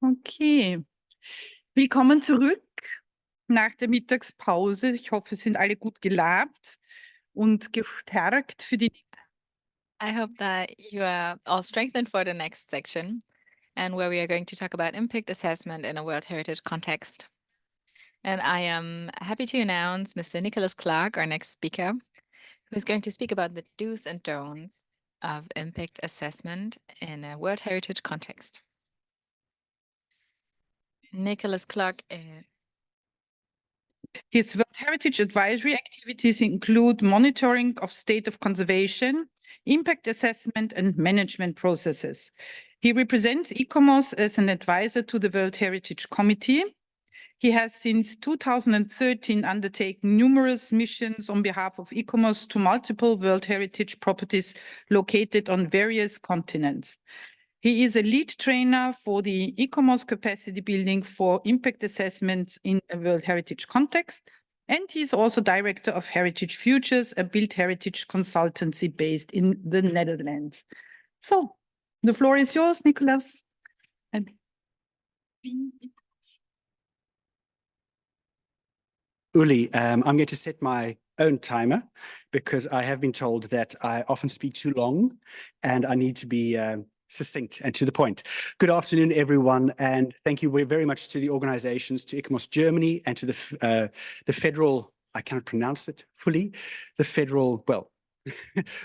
Okay, willkommen zurück nach der Mittagspause. Ich hoffe, Sie sind alle gut gelabt und gestärkt für die. I hope that you are all strengthened for the next section, and where we are going to talk about impact assessment in a World Heritage context. And I am happy to announce Mr. Nicholas Clarke, our next speaker, who is going to speak about the do's and don'ts of impact assessment in a World Heritage context. Nicholas Clarke. His World Heritage advisory activities include monitoring of state of conservation, impact assessment, and management processes. He represents ICOMOS as an advisor to the World Heritage Committee. He has since 2013 undertaken numerous missions on behalf of ICOMOS to multiple World Heritage properties located on various continents. He is a lead trainer for the ICOMOS capacity building for impact assessments in a World Heritage context. And he's also director of Heritage Futures, a built heritage consultancy based in the Netherlands. So the floor is yours, Nicholas. Uli, I'm going to set my own timer because I have been told that I often speak too long and I need to be succinct and to the point. Good afternoon, everyone, and thank you very much to the organizations, to ICOMOS Germany and to the federal, I cannot pronounce it fully, the federal, well,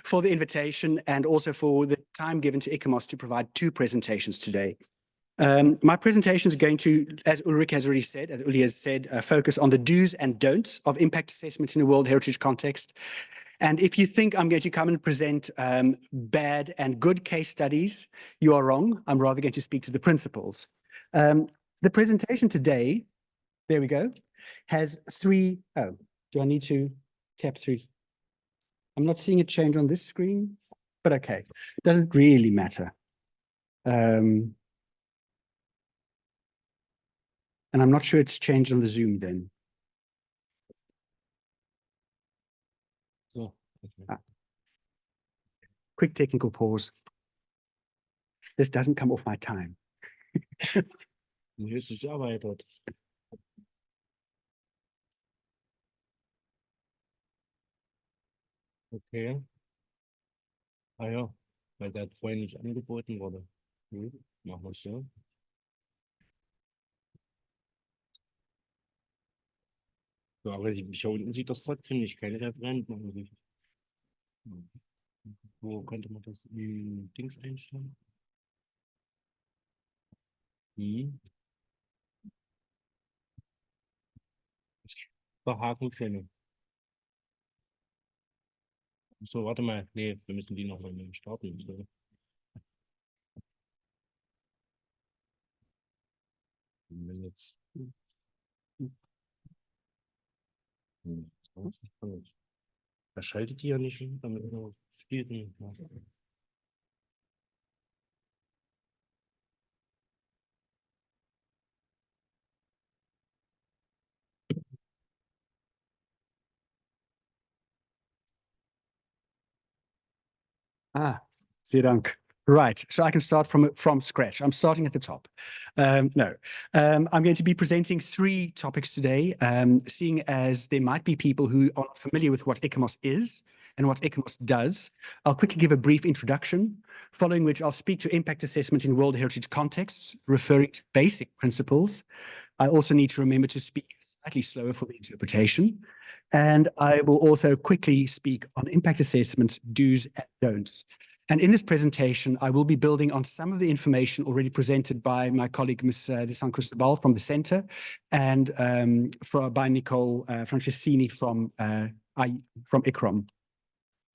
for the invitation and also for the time given to ICOMOS to provide two presentations today. My presentation is going to, as Ulrike has already said, as Uli has said, focus on the do's and don'ts of impact assessment in a World Heritage context. And if you think I'm going to come and present bad and good case studies, you are wrong. I'm rather going to speak to the principles. The presentation today, there we go, has three, oh, do I need to tap through? I'm not seeing a change on this screen, but okay, doesn't really matter. And I'm not sure it's changed on the Zoom then. Quick technical pause. This doesn't come off my time. Okay. Ah ja, weil der vorhin nicht angeboten wurde. Machen wir es so. So, aber hier unten sieht das trotzdem nicht, keine Referentenansicht. Wo könnte man das in Dings einstellen? Verhaken können. So, warte mal. Nee, wir müssen die noch mal starten. So. Wenn jetzt. Da schaltet die ja nicht, damit steht nicht. Vielen Dank. Right, so I can start from scratch. I'm starting at the top. I'm going to be presenting three topics today, seeing as there might be people who are familiar with what ICOMOS is and what ICOMOS does. I'll quickly give a brief introduction, following which I'll speak to impact assessment in World Heritage contexts, referring to basic principles. I also need to remember to speak slightly slower for the interpretation. And I will also quickly speak on impact assessments, do's and don'ts. And in this presentation, I will be building on some of the information already presented by my colleague, Ms. Dall from the Center, and by Nicole Franceschini from ICROM.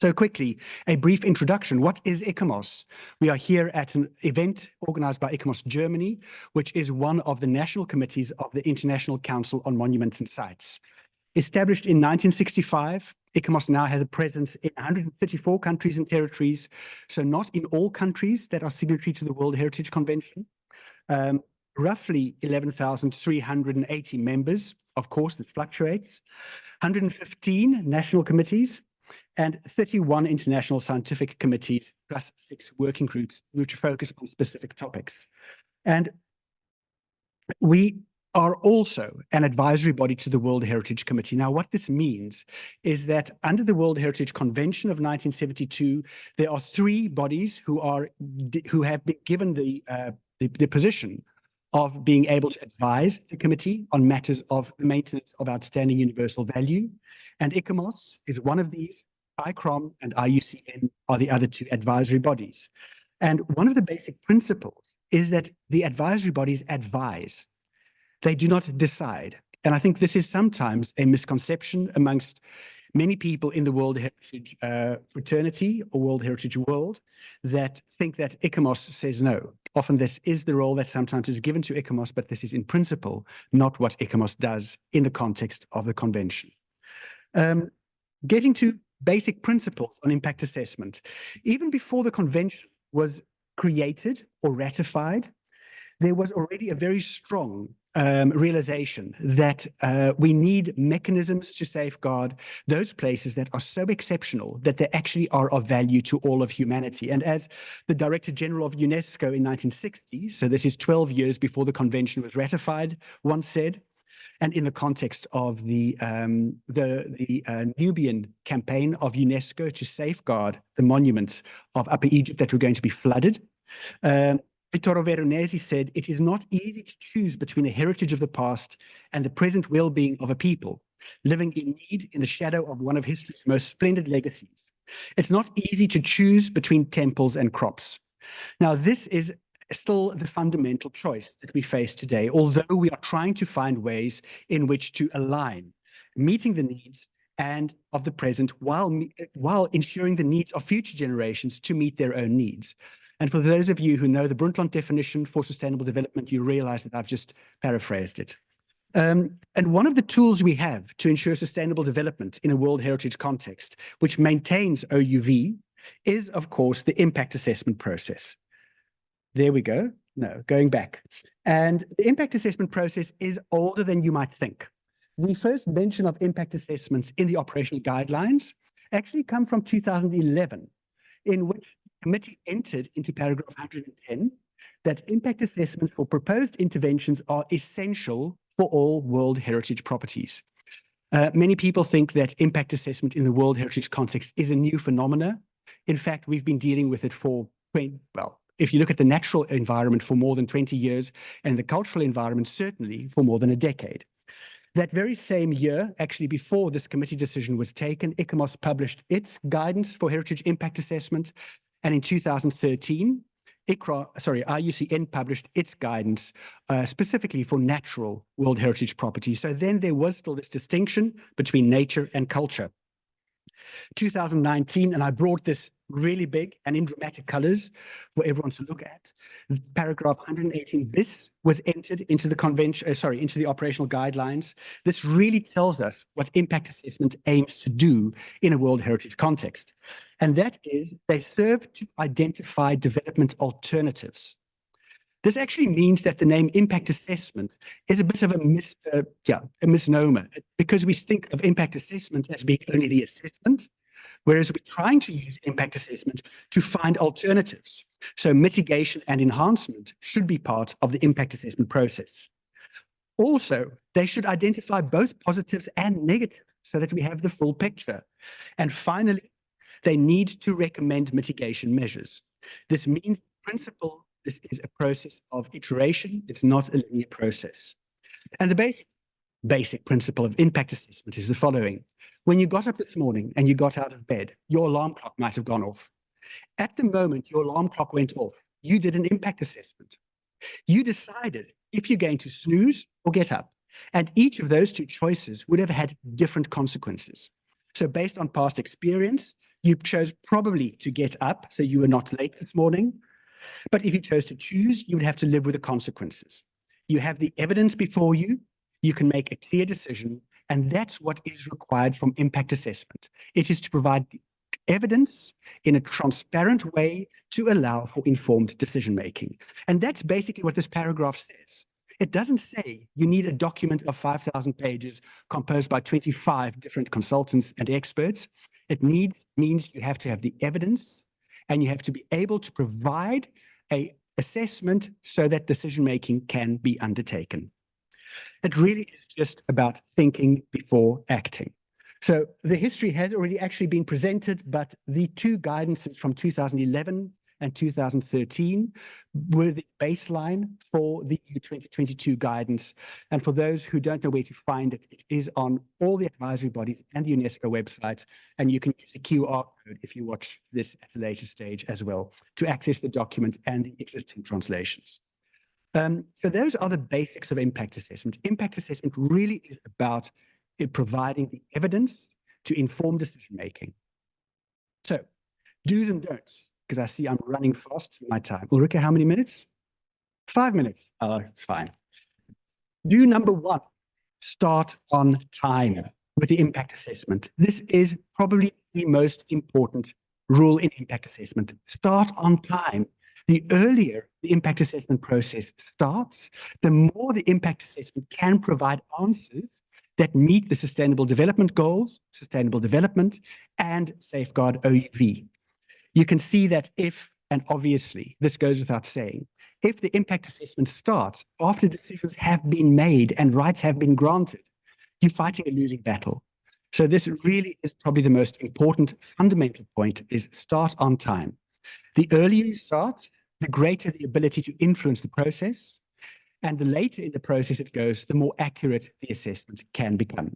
So quickly, a brief introduction. What is ICOMOS? We are here at an event organized by ICOMOS Germany, which is one of the national committees of the International Council on Monuments and Sites. Established in 1965, ICOMOS now has a presence in 134 countries and territories, so not in all countries that are signatory to the World Heritage Convention. Roughly 11,380 members, of course, this fluctuates, 115 national committees, and 31 international scientific committees, plus 6 working groups, which focus on specific topics. And We are also an advisory body to the World Heritage Committee. Now, what this means is that under the World Heritage Convention of 1972, there are three bodies who have been given the position of being able to advise the committee on matters of maintenance of outstanding universal value. And ICOMOS is one of these. ICROM and IUCN are the other two advisory bodies. And one of the basic principles is that the advisory bodies advise. They do not decide. And I think this is sometimes a misconception amongst many people in the World Heritage fraternity or World Heritage world that think that ICOMOS says no. Often this is the role that sometimes is given to ICOMOS, but this is in principle not what ICOMOS does in the context of the convention. Getting to basic principles on impact assessment. Even before the convention was created or ratified, there was already a very strong realization that we need mechanisms to safeguard those places that are so exceptional that they actually are of value to all of humanity. And as the Director General of UNESCO in 1960, so this is 12 years before the convention was ratified, once said, and in the context of the Nubian campaign of UNESCO to safeguard the monuments of Upper Egypt that were going to be flooded, Vittorio Veronese said, "It is not easy to choose between a heritage of the past and the present well-being of a people, living in need in the shadow of one of history's most splendid legacies. It's not easy to choose between temples and crops." Now, this is still the fundamental choice that we face today, although we are trying to find ways in which to align meeting the needs and of the present while ensuring the needs of future generations to meet their own needs. And for those of you who know the Brundtland definition for sustainable development, you realize that I've just paraphrased it. And one of the tools we have to ensure sustainable development in a World Heritage context, which maintains OUV, is, of course, the impact assessment process. There we go. No, going back. And the impact assessment process is older than you might think. The first mention of impact assessments in the operational guidelines actually come from 2011, in which the committee entered into paragraph 110 that impact assessments for proposed interventions are essential for all World Heritage properties. Many people think that impact assessment in the World Heritage context is a new phenomena. In fact, we've been dealing with it for, well, if you look at the natural environment for more than 20 years, and the cultural environment certainly for more than a decade. That very same year, actually before this committee decision was taken, ICOMOS published its guidance for heritage impact assessment, and in 2013, IUCN published its guidance specifically for natural World Heritage properties. So then there was still this distinction between nature and culture. 2019, and I brought this really big and in dramatic colors for everyone to look at. Paragraph 118 bis was entered into the convention, into the operational guidelines. This really tells us what impact assessment aims to do in a World Heritage context. And that is, they serve to identify development alternatives. This actually means that the name impact assessment is a bit of a misnomer, because we think of impact assessment as being only the assessment, whereas we're trying to use impact assessment to find alternatives. So mitigation and enhancement should be part of the impact assessment process. Also, they should identify both positives and negatives so that we have the full picture. And finally, they need to recommend mitigation measures. This means, in principle, this is a process of iteration. It's not a linear process. And the basic principle of impact assessment is the following. When you got up this morning and you got out of bed, your alarm clock might have gone off. At the moment your alarm clock went off, you did an impact assessment. You decided if you're going to snooze or get up. And each of those two choices would have had different consequences. So based on past experience, you chose probably to get up, so you were not late this morning. But if you chose to choose, you would have to live with the consequences. You have the evidence before you, you can make a clear decision, and that's what is required from impact assessment. It is to provide the evidence in a transparent way to allow for informed decision-making. And that's basically what this paragraph says. It doesn't say you need a document of 5,000 pages composed by 25 different consultants and experts. It means you have to have the evidence, and you have to be able to provide a assessment so that decision-making can be undertaken. It really is just about thinking before acting. So the history has already actually been presented, but the two guidances from 2011 and 2013 were the baseline for the EU 2022 guidance. And for those who don't know where to find it, it is on all the advisory bodies and the UNESCO website. And you can use the QR code if you watch this at a later stage as well to access the document and the existing translations. So those are the basics of impact assessment. Impact assessment really is about providing the evidence to inform decision-making. So do's and don'ts, because I see I'm running fast through my time. Ulrike, how many minutes? 5 minutes. Oh, it's fine. Do number one, start on time with the impact assessment. This is probably the most important rule in impact assessment. Start on time. The earlier the impact assessment process starts, the more the impact assessment can provide answers that meet the Sustainable Development Goals, sustainable development, and safeguard OUV. You can see that if, and obviously this goes without saying, if the impact assessment starts after decisions have been made and rights have been granted, you're fighting a losing battle. So this really is probably the most important fundamental point, is start on time. The earlier you start, the greater the ability to influence the process, and the later in the process it goes, the more accurate the assessment can become.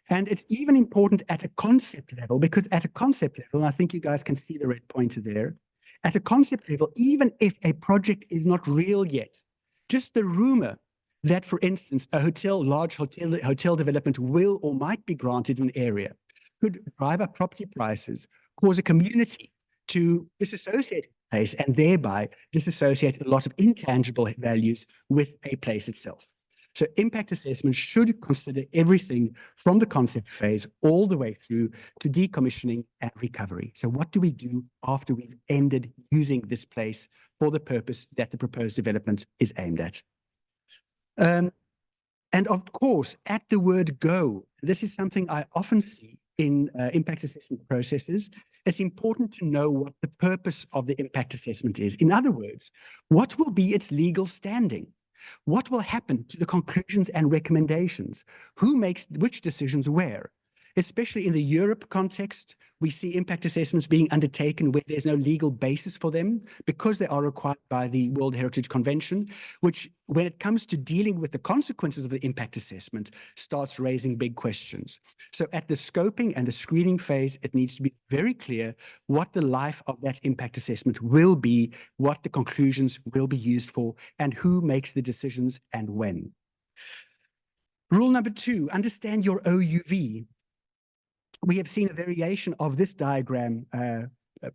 And it's even important at a concept level, because at a concept level, and I think you guys can see the red pointer there, at a concept level, even if a project is not real yet, just the rumor that, for instance, a large hotel development will or might be granted in an area could drive up property prices, cause a community to disassociate a place, and thereby disassociate a lot of intangible values with a place itself. So impact assessment should consider everything from the concept phase all the way through to decommissioning and recovery. So what do we do after we've ended using this place for the purpose that the proposed development is aimed at? And of course, at the word go, this is something I often see in impact assessment processes. It's important to know what the purpose of the impact assessment is. In other words, what will be its legal standing? What will happen to the conclusions and recommendations? Who makes which decisions where? Especially in the Europe context, we see impact assessments being undertaken where there's no legal basis for them because they are required by the World Heritage Convention, which, when it comes to dealing with the consequences of the impact assessment, starts raising big questions. So at the scoping and the screening phase, it needs to be very clear what the life of that impact assessment will be, what the conclusions will be used for, and who makes the decisions and when. Rule number 2, understand your OUV. We have seen a variation of this diagram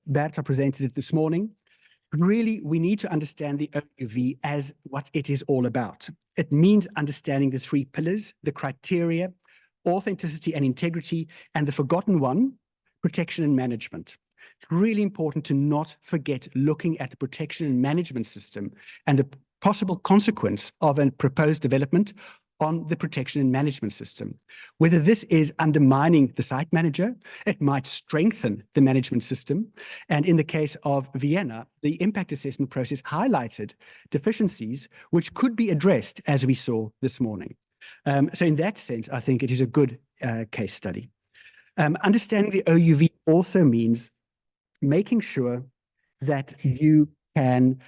that I presented this morning. Really, we need to understand the OUV as what it is all about. It means understanding the 3 pillars, the criteria, authenticity and integrity, and the forgotten one, protection and management. It's really important to not forget looking at the protection and management system and the possible consequence of a proposed development on the protection and management system. Whether this is undermining the site manager, it might strengthen the management system. And in the case of Vienna, the impact assessment process highlighted deficiencies which could be addressed, as we saw this morning. So in that sense, I think it is a good case study. Understanding the OUV also means making sure that you can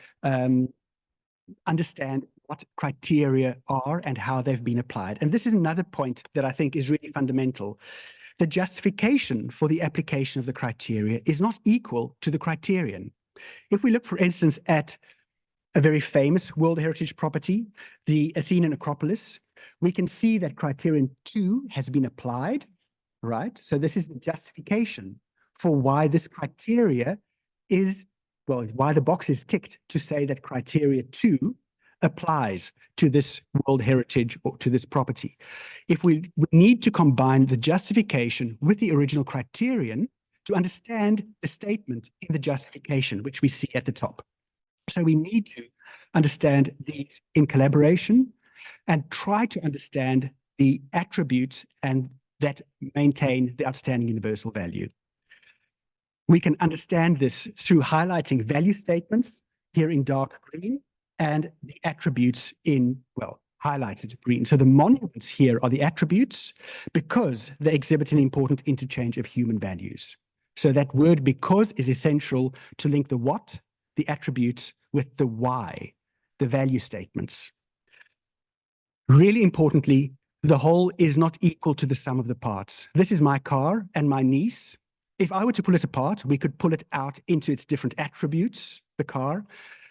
understand what criteria are and how they've been applied. And this is another point that I think is really fundamental. The justification for the application of the criteria is not equal to the criterion. If we look, for instance, at a very famous World Heritage property, the Athenian Acropolis, we can see that criterion 2 has been applied, right? So this is the justification for why this criteria is, well, why the box is ticked to say that criteria 2 applies to this World Heritage or to this property. If we need to combine the justification with the original criterion to understand the statement in the justification, which we see at the top. So we need to understand these in collaboration and try to understand the attributes and that maintain the outstanding universal value. We can understand this through highlighting value statements here in dark green, and the attributes in, well, highlighted green. So the monuments here are the attributes because they exhibit an important interchange of human values. So that word because is essential to link the what, the attributes, with the why, the value statements. Really importantly, the whole is not equal to the sum of the parts. This is my car and my niece. If I were to pull it apart, we could pull it out into its different attributes, the car.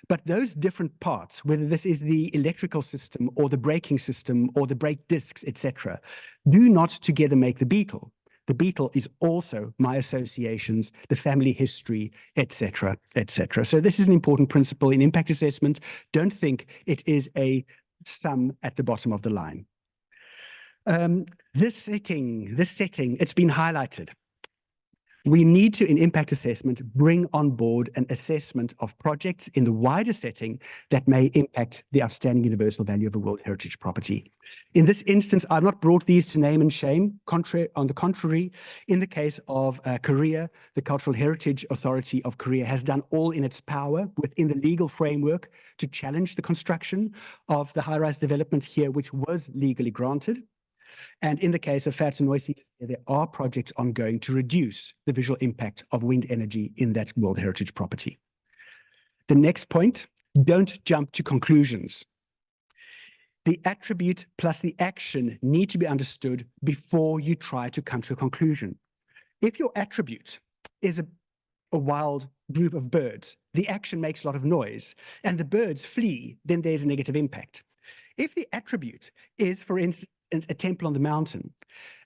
But those different parts, whether this is the electrical system or the braking system or the brake discs, etc., do not together make the Beetle. The Beetle is also my associations, the family history, etc., etc. So this is an important principle in impact assessment. Don't think it is a sum at the bottom of the line. This setting, it's been highlighted. We need to, in impact assessment, bring on board an assessment of projects in the wider setting that may impact the outstanding universal value of a World Heritage property. In this instance, I've not brought these to name and shame. On the contrary, in the case of Korea, the Cultural Heritage Authority of Korea has done all in its power within the legal framework to challenge the construction of the high-rise development here, which was legally granted. And in the case of Vaartenoise, there are projects ongoing to reduce the visual impact of wind energy in that World Heritage property. The next point, don't jump to conclusions. The attribute plus the action need to be understood before you try to come to a conclusion. If your attribute is a wild group of birds, the action makes a lot of noise, and the birds flee, then there's a negative impact. If the attribute is, for instance, a temple on the mountain,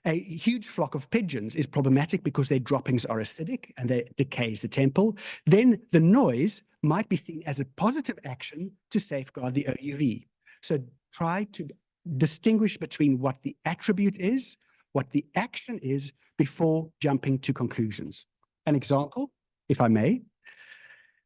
a huge flock of pigeons is problematic because their droppings are acidic and they decays the temple, then the noise might be seen as a positive action to safeguard the OUV. So try to distinguish between what the attribute is, what the action is, before jumping to conclusions. An example, if I may,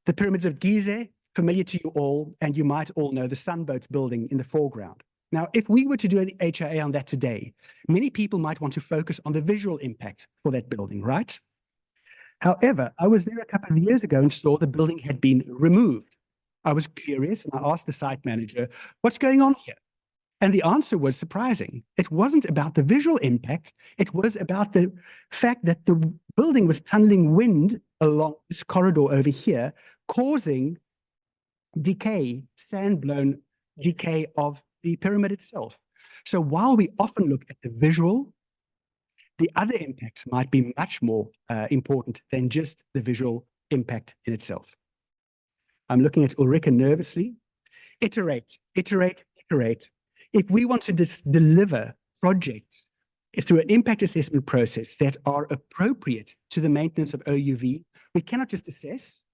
the pyramids of Gizeh, familiar to you all, and you might all know the Sunboat building in the foreground. Now, if we were to do an HIA on that today, many people might want to focus on the visual impact for that building, right? However, I was there a couple of years ago and saw the building had been removed. I was curious and I asked the site manager, what's going on here? And the answer was surprising. It wasn't about the visual impact. It was about the fact that the building was tunneling wind along this corridor over here, causing decay, sand-blown decay of the pyramid itself. So while we often look at the visual, the other impacts might be much more important than just the visual impact in itself. I'm looking at Ulrike nervously. Iterate, iterate, iterate. If we want to deliver projects through an impact assessment process that are appropriate to the maintenance of OUV, we cannot just assess.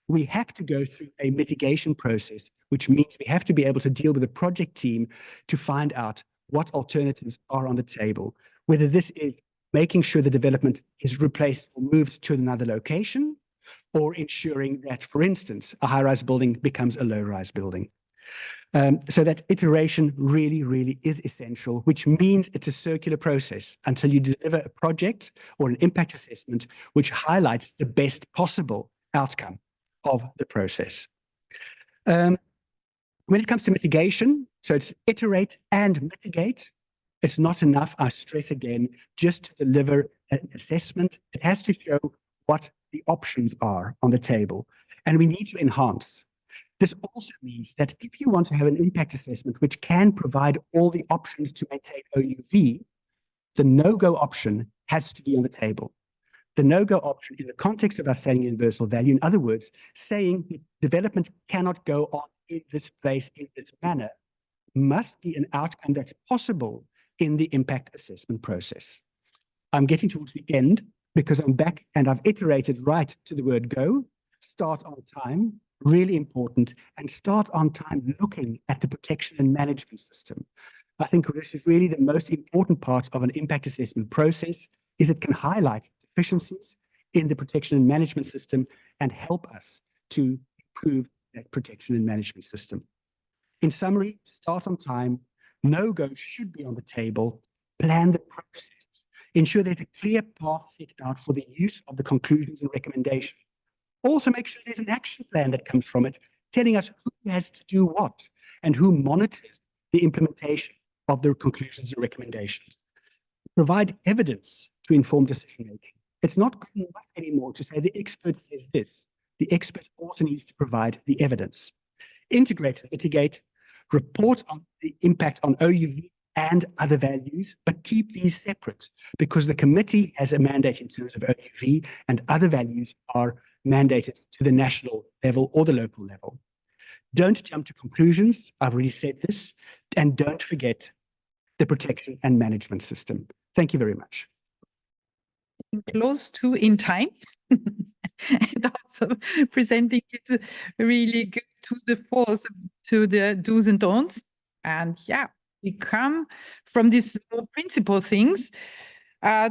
We have to go through a mitigation process, which means we have to be able to deal with a project team to find out what alternatives are on the table, whether this is making sure the development is replaced or moved to another location, or ensuring that, for instance, a high-rise building becomes a low-rise building. So that iteration really, really is essential, which means it's a circular process until you deliver a project or an impact assessment which highlights the best possible outcome of the process. When it comes to mitigation, so it's iterate and mitigate. It's not enough, I stress again, just to deliver an assessment. It has to show what the options are on the table, and we need to enhance. This also means that if you want to have an impact assessment which can provide all the options to maintain OUV, the no-go option has to be on the table. The no-go option in the context of outstanding universal value, in other words, saying development cannot go on in this place in this manner, must be an outcome that's possible in the impact assessment process. I'm getting towards the end because I'm back and I've iterated right to the word go, start on time, really important, and start on time looking at the protection and management system. I think this is really the most important part of an impact assessment process, is it can highlight deficiencies in the protection and management system and help us to improve that protection and management system. In summary, start on time, no-go should be on the table, plan the process, ensure there's a clear path set out for the use of the conclusions and recommendations. Also make sure there's an action plan that comes from it telling us who has to do what and who monitors the implementation of the conclusions and recommendations. Provide evidence to inform decision-making. It's not good enough anymore to say the expert says this. The expert also needs to provide the evidence. Integrate and mitigate, report on the impact on OUV and other values, but keep these separate because the committee has a mandate in terms of OUV and other values are mandated to the national level or the local level. Don't jump to conclusions. I've already said this. And don't forget the protection and management system. Thank you very much. Close to in time. And also presenting it really good to the force, to the do's and don'ts. And yeah, we come from these more principal things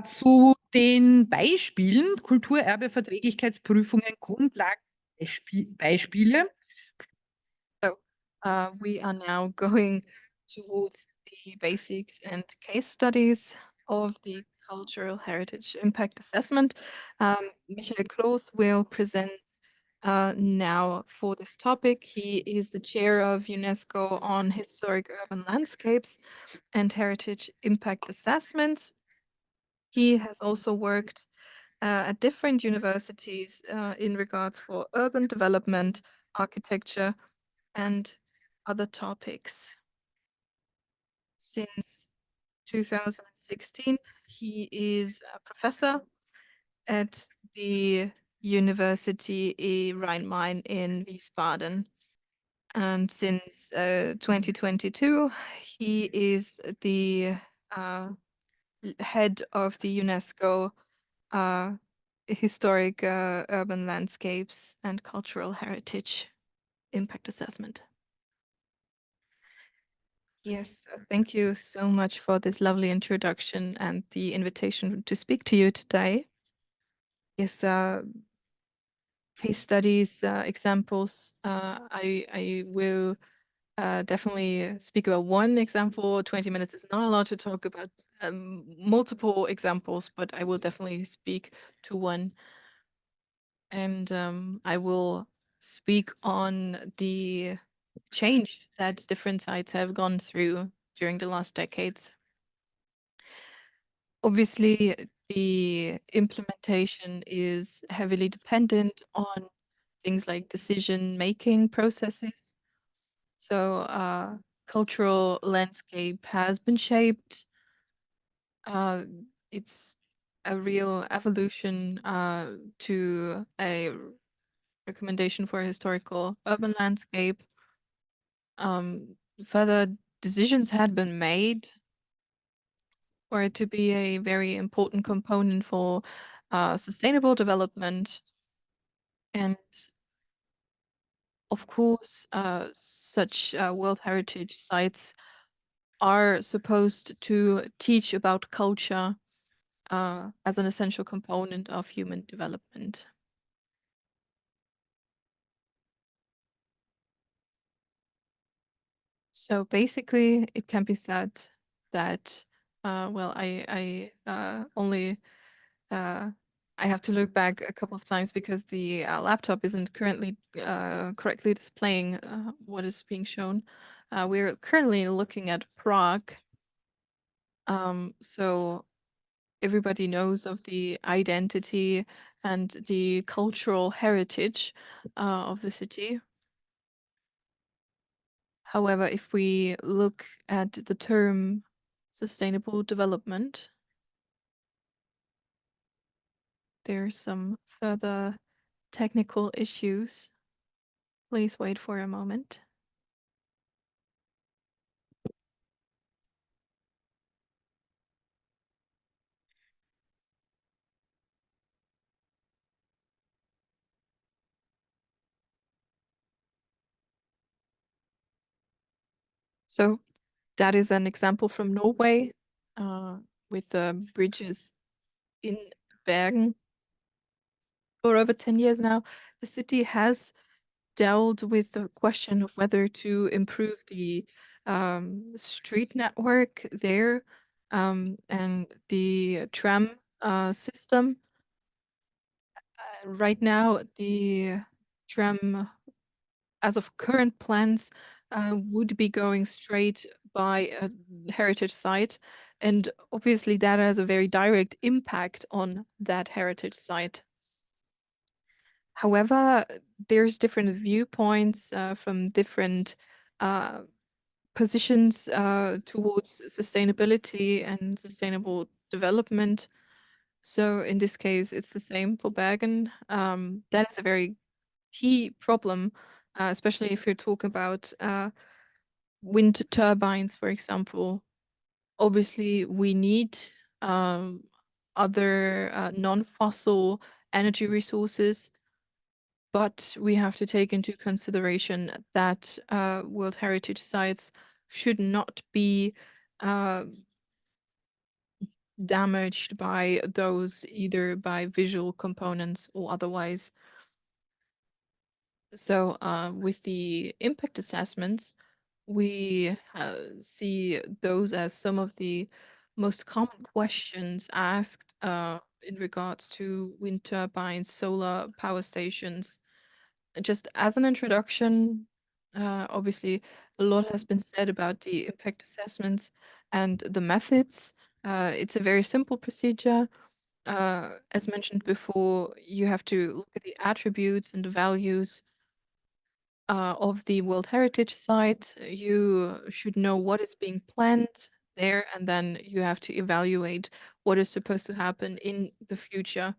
zu den Beispielen, Kulturerbe-Verträglichkeitsprüfungen, Grundlagenbeispiele. So we are now going towards the basics and case studies of the Cultural Heritage Impact Assessment. Michael Kloos will present now for this topic. He is the chair of UNESCO on Historic Urban Landscapes and Heritage Impact Assessments. He has also worked at different universities in regards for urban development, architecture, and other topics. Since 2016, he is a professor at the University RheinMain in Wiesbaden. And since 2022, he is the head of the UNESCO Historic Urban Landscapes and Cultural Heritage Impact Assessment. Yes, thank you so much for this lovely introduction and the invitation to speak to you today. Yes, case studies, examples. I will definitely speak about one example. 20 minutes is not allowed to talk about multiple examples, but I will definitely speak to one. And I will speak on the change that different sites have gone through during the last decades. Obviously, the implementation is heavily dependent on things like decision-making processes. So cultural landscape has been shaped. It's a real evolution to a recommendation for a historical urban landscape. Further decisions had been made for it to be a very important component for sustainable development. And of course, such World Heritage sites are supposed to teach about culture as an essential component of human development. So basically, it can be said that, well, I have to look back a couple of times because the laptop isn't currently correctly displaying what is being shown. We're currently looking at Prague. So everybody knows of the identity and the cultural heritage of the city. However, if we look at the term sustainable development, there are some further technical issues. Please wait for a moment. So that is an example from Norway with the bridges in Bergen. For over 10 years now, the city has dealt with the question of whether to improve the street network there and the tram system. Right now, the tram as of current plans, would be going straight by a heritage site. And obviously that has a very direct impact on that heritage site. However, there's different viewpoints from different positions towards sustainability and sustainable development. So in this case, it's the same for Bergen. That is a very key problem, especially if you're talking about wind turbines, for example. Obviously, we need other non-fossil energy resources, but we have to take into consideration that World Heritage sites should not be damaged by those, either by visual components or otherwise. So with the impact assessments, we see those as some of the most common questions asked in regards to wind turbines, solar power stations. Just as an introduction, obviously a lot has been said about the impact assessments and the methods. It's a very simple procedure. As mentioned before, you have to look at the attributes and the values of the World Heritage Site. You should know what is being planned there, and then you have to evaluate what is supposed to happen in the future.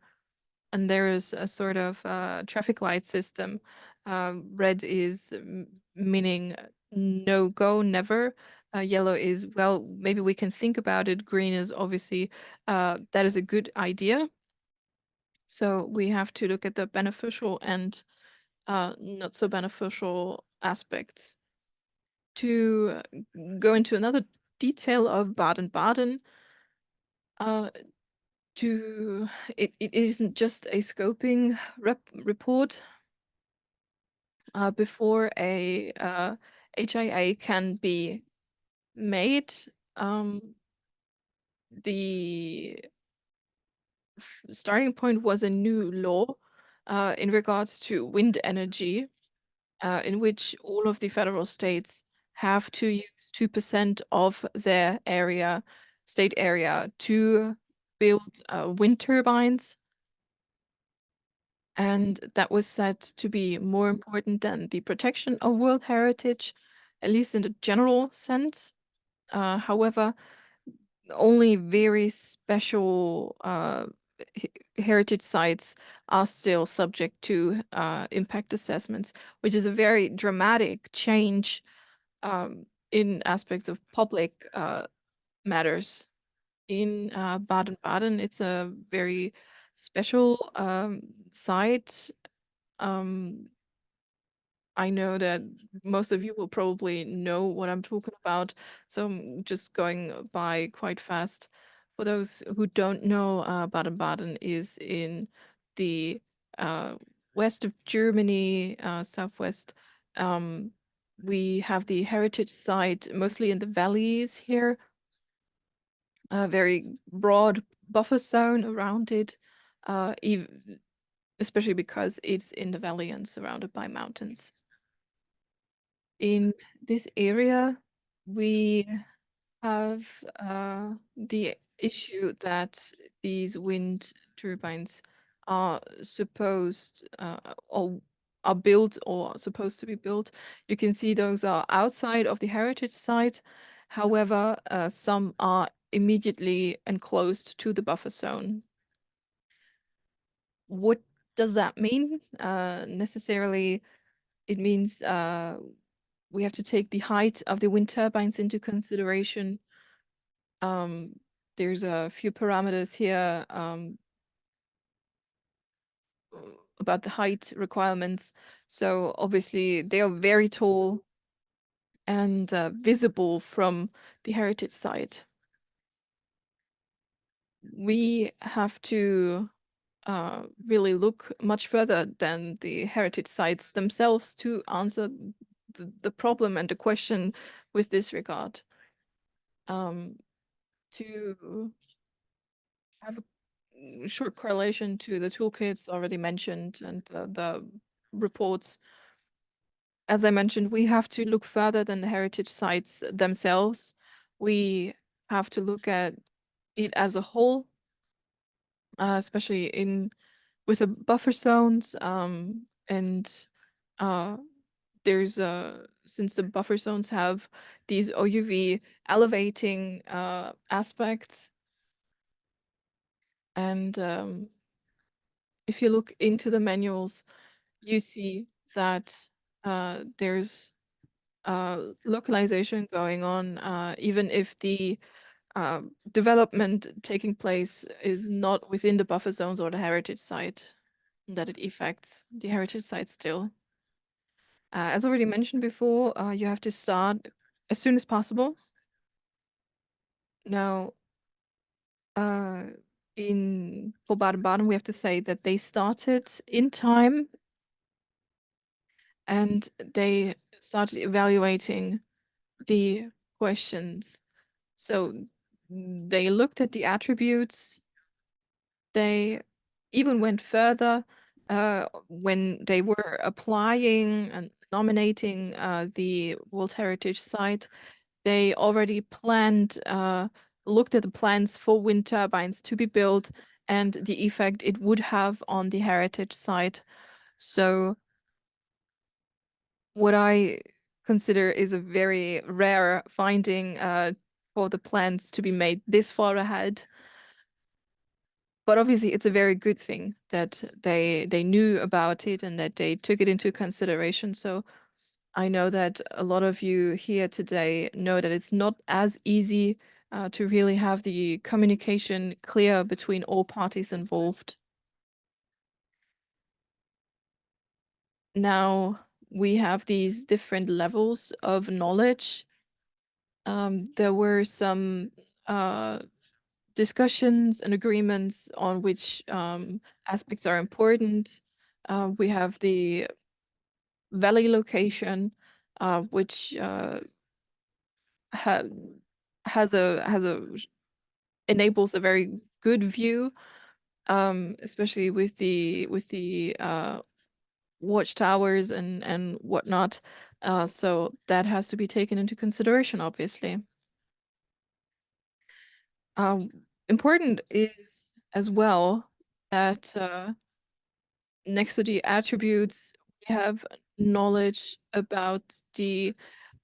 And there is a sort of traffic light system. Red is meaning no go, never. Yellow is, well, maybe we can think about it. Green is obviously, that is a good idea. So we have to look at the beneficial and not so beneficial aspects. To go into another detail of Baden-Baden, it isn't just a scoping report. Before a HIA can be made, the starting point was a new law in regards to wind energy, in which all of the federal states have to use 2% of their area, state area, to build wind turbines. And that was said to be more important than the protection of World Heritage, at least in the general sense. However, only very special heritage sites are still subject to impact assessments, which is a very dramatic change in aspects of public matters. In Baden-Baden, it's a very special site. I know that most of you will probably know what I'm talking about, so I'm just going by quite fast. For those who don't know, Baden-Baden is in the west of Germany, southwest. We have the heritage site mostly in the valleys here, a very broad buffer zone around it, especially because it's in the valley and surrounded by mountains. In this area, we have the issue that these wind turbines are supposed or are built or supposed to be built. You can see those are outside of the heritage site. However, some are immediately enclosed to the buffer zone. What does that mean? Necessarily, it means we have to take the height of the wind turbines into consideration. There's a few parameters here about the height requirements. So obviously they are very tall and visible from the heritage site. We have to really look much further than the heritage sites themselves to answer the problem and the question with this regard. To have a short correlation to the toolkits already mentioned and the reports, as I mentioned, we have to look further than the heritage sites themselves. We have to look at it as a whole, especially with the buffer zones, and there's since the buffer zones have these OUV elevating aspects, and if you look into the manuals, you see that there's localization going on, even if the development taking place is not within the buffer zones or the heritage site, that it affects the heritage site still. As already mentioned before, you have to start as soon as possible. Now, for Baden-Baden, we have to say that they started in time and they started evaluating the questions. So they looked at the attributes. They even went further when they were applying and nominating the World Heritage Site. They already looked at the plans for wind turbines to be built and the effect it would have on the heritage site. So what I consider is a very rare finding for the plans to be made this far ahead. But obviously, it's a very good thing that they knew about it and that they took it into consideration. So I know that a lot of you here today know that it's not as easy to really have the communication clear between all parties involved. Now we have these different levels of knowledge. There were some discussions and agreements on which aspects are important. We have the valley location, which enables a very good view, especially with the watchtowers and whatnot. So that has to be taken into consideration, obviously. Important is as well that next to the attributes, we have knowledge about the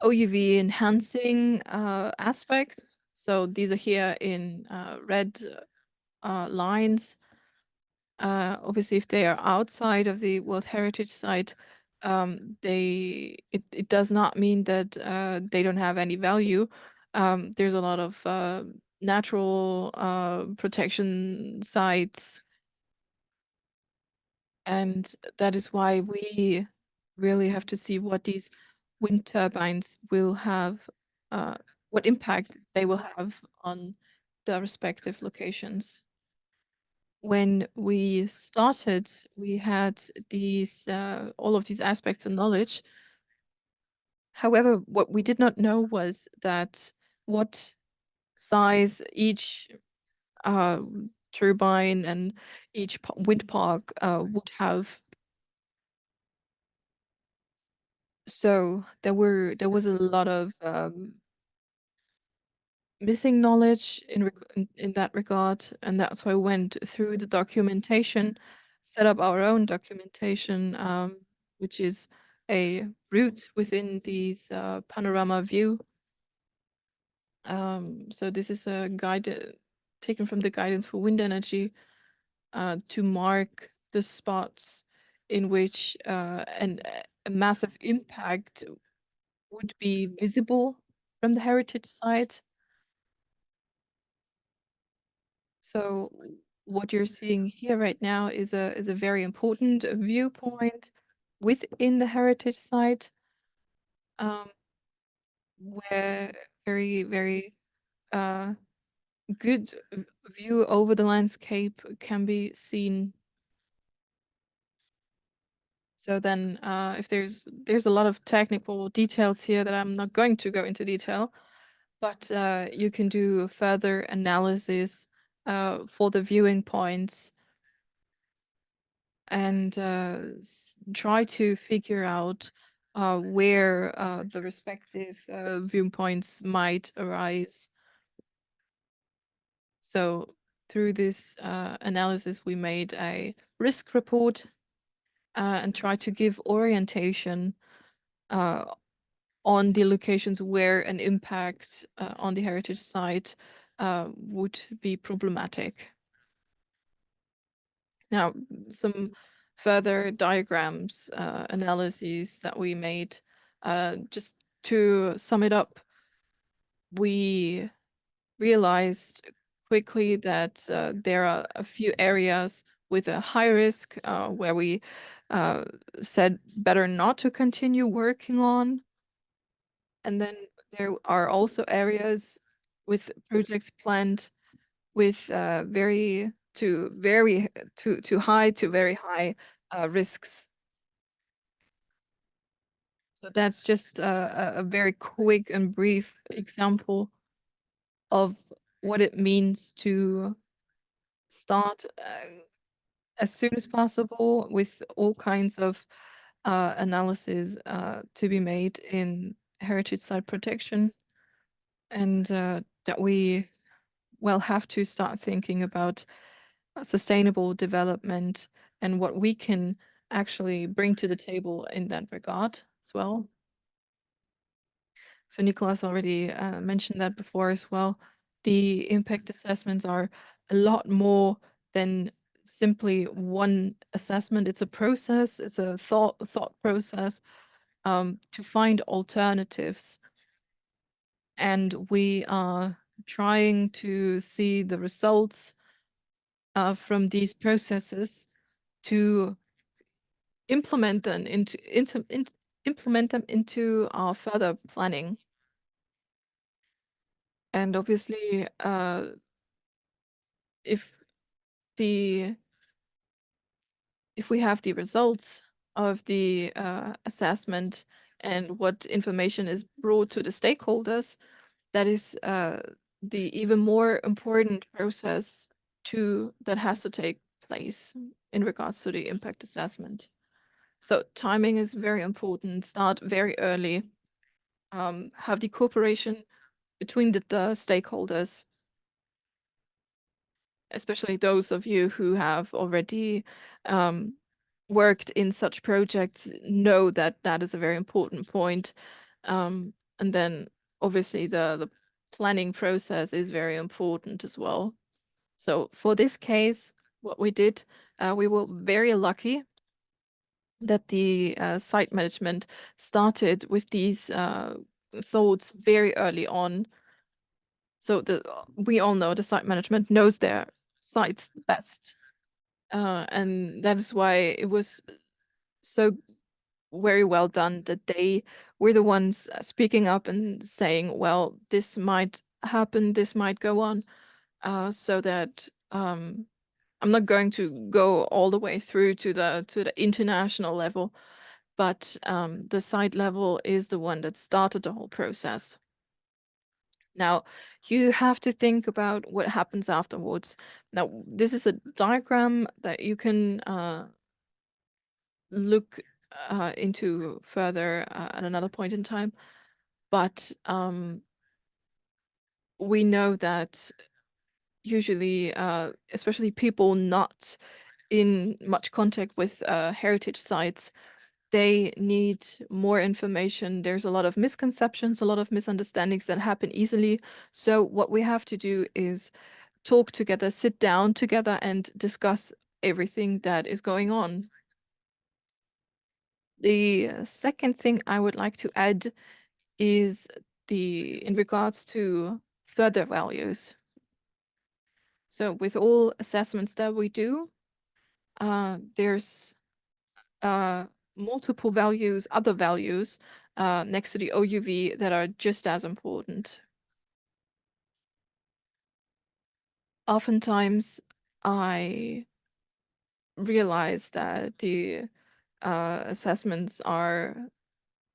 OUV enhancing aspects. So these are here in red lines. Obviously, if they are outside of the World Heritage Site, it does not mean that they don't have any value. There's a lot of natural protection sites, and that is why we really have to see what these wind turbines will have, what impact they will have on the respective locations. When we started, we had these all of these aspects of knowledge. However, what we did not know was that what size each turbine and each wind park would have. So there was a lot of missing knowledge in that regard, and that's why I went through the documentation, set up our own documentation, which is a route within these panorama view. So this is a guide taken from the guidance for wind energy to mark the spots in which a massive impact would be visible from the heritage site. So what you're seeing here right now is a very important viewpoint within the heritage site, where very good view over the landscape can be seen. So then if there's a lot of technical details here that I'm not going to go into detail, but you can do further analysis for the viewing points and try to figure out where the respective viewpoints might arise. So through this analysis, we made a risk report and tried to give orientation on the locations where an impact on the heritage site would be problematic. Now, some further diagrams, analyses that we made, just to sum it up, we realized quickly that there are a few areas with a high risk where we said better not to continue working on. And then there are also areas with projects planned with too high to very high risks. So that's just a very quick and brief example of what it means to start as soon as possible with all kinds of analysis to be made in heritage site protection, and that we have to start thinking about sustainable development and what we can actually bring to the table in that regard as well. So Nicolas already mentioned that before as well. The impact assessments are a lot more than simply one assessment. It's a process, it's a thought process to find alternatives. And we are trying to see the results from these processes to implement them into our further planning. And obviously, if we have the results of the assessment and what information is brought to the stakeholders, that is the even more important process that has to take place in regards to the impact assessment. So timing is very important. Start very early. Have the cooperation between the stakeholders, especially those of you who have already worked in such projects, know that that is a very important point. And then obviously the planning process is very important as well. So for this case, what we did, we were very lucky that the site management started with these thoughts very early on. So we all know the site management knows their sites best. And that is why it was so very well done that they were the ones speaking up and saying, well, this might happen, this might go on, so that I'm not going to go all the way through to the international level, but the site level is the one that started the whole process. Now, you have to think about what happens afterwards. Now, this is a diagram that you can look into further at another point in time. But we know that usually, especially people not in much contact with heritage sites, they need more information. There's a lot of misconceptions, a lot of misunderstandings that happen easily. So what we have to do is talk together, sit down together and discuss everything that is going on. The second thing I would like to add is in regards to further values. So with all assessments that we do, there's multiple values, other values next to the OUV that are just as important. Oftentimes, I realize that the assessments are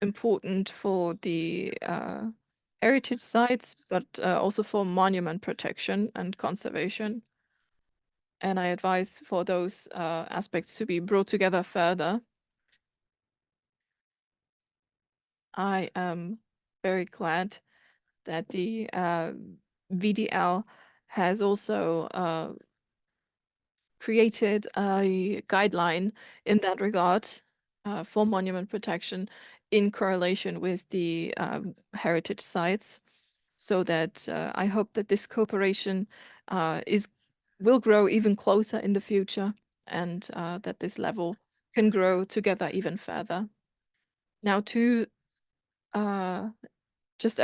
important for the heritage sites, but also for monument protection and conservation. And I advise for those aspects to be brought together further. I am very glad that the VDL has also created a guideline in that regard for monument protection in correlation with the heritage sites, so that I hope that this cooperation will grow even closer in the future, and that this level can grow together even further. Now, to just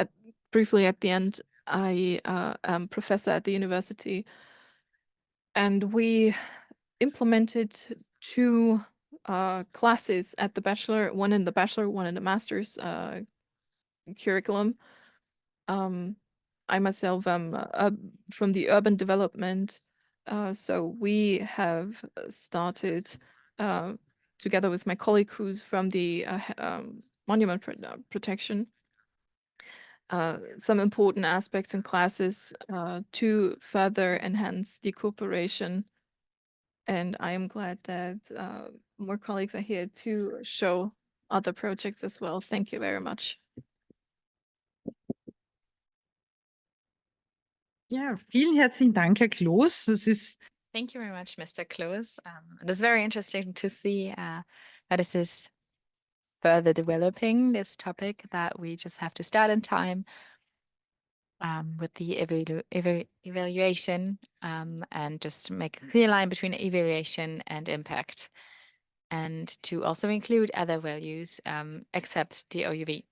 briefly at the end, I am professor at the university, and we implemented 2 classes at the bachelor, one in the bachelor, one in the master's curriculum. I myself am from the urban development, so we have started together with my colleague who's from the monument protection, some important aspects in classes to further enhance the cooperation. And I am glad that more colleagues are here to show other projects as well. Thank you very much. Ja, vielen herzlichen Dank, Herr Kloos. Das ist Thank you very much, Mr. Kloos. It is very interesting to see how this is further developing this topic, that we just have to start in time with the evaluation and just make a clear line between evaluation and impact, and to also include other values except the OUV.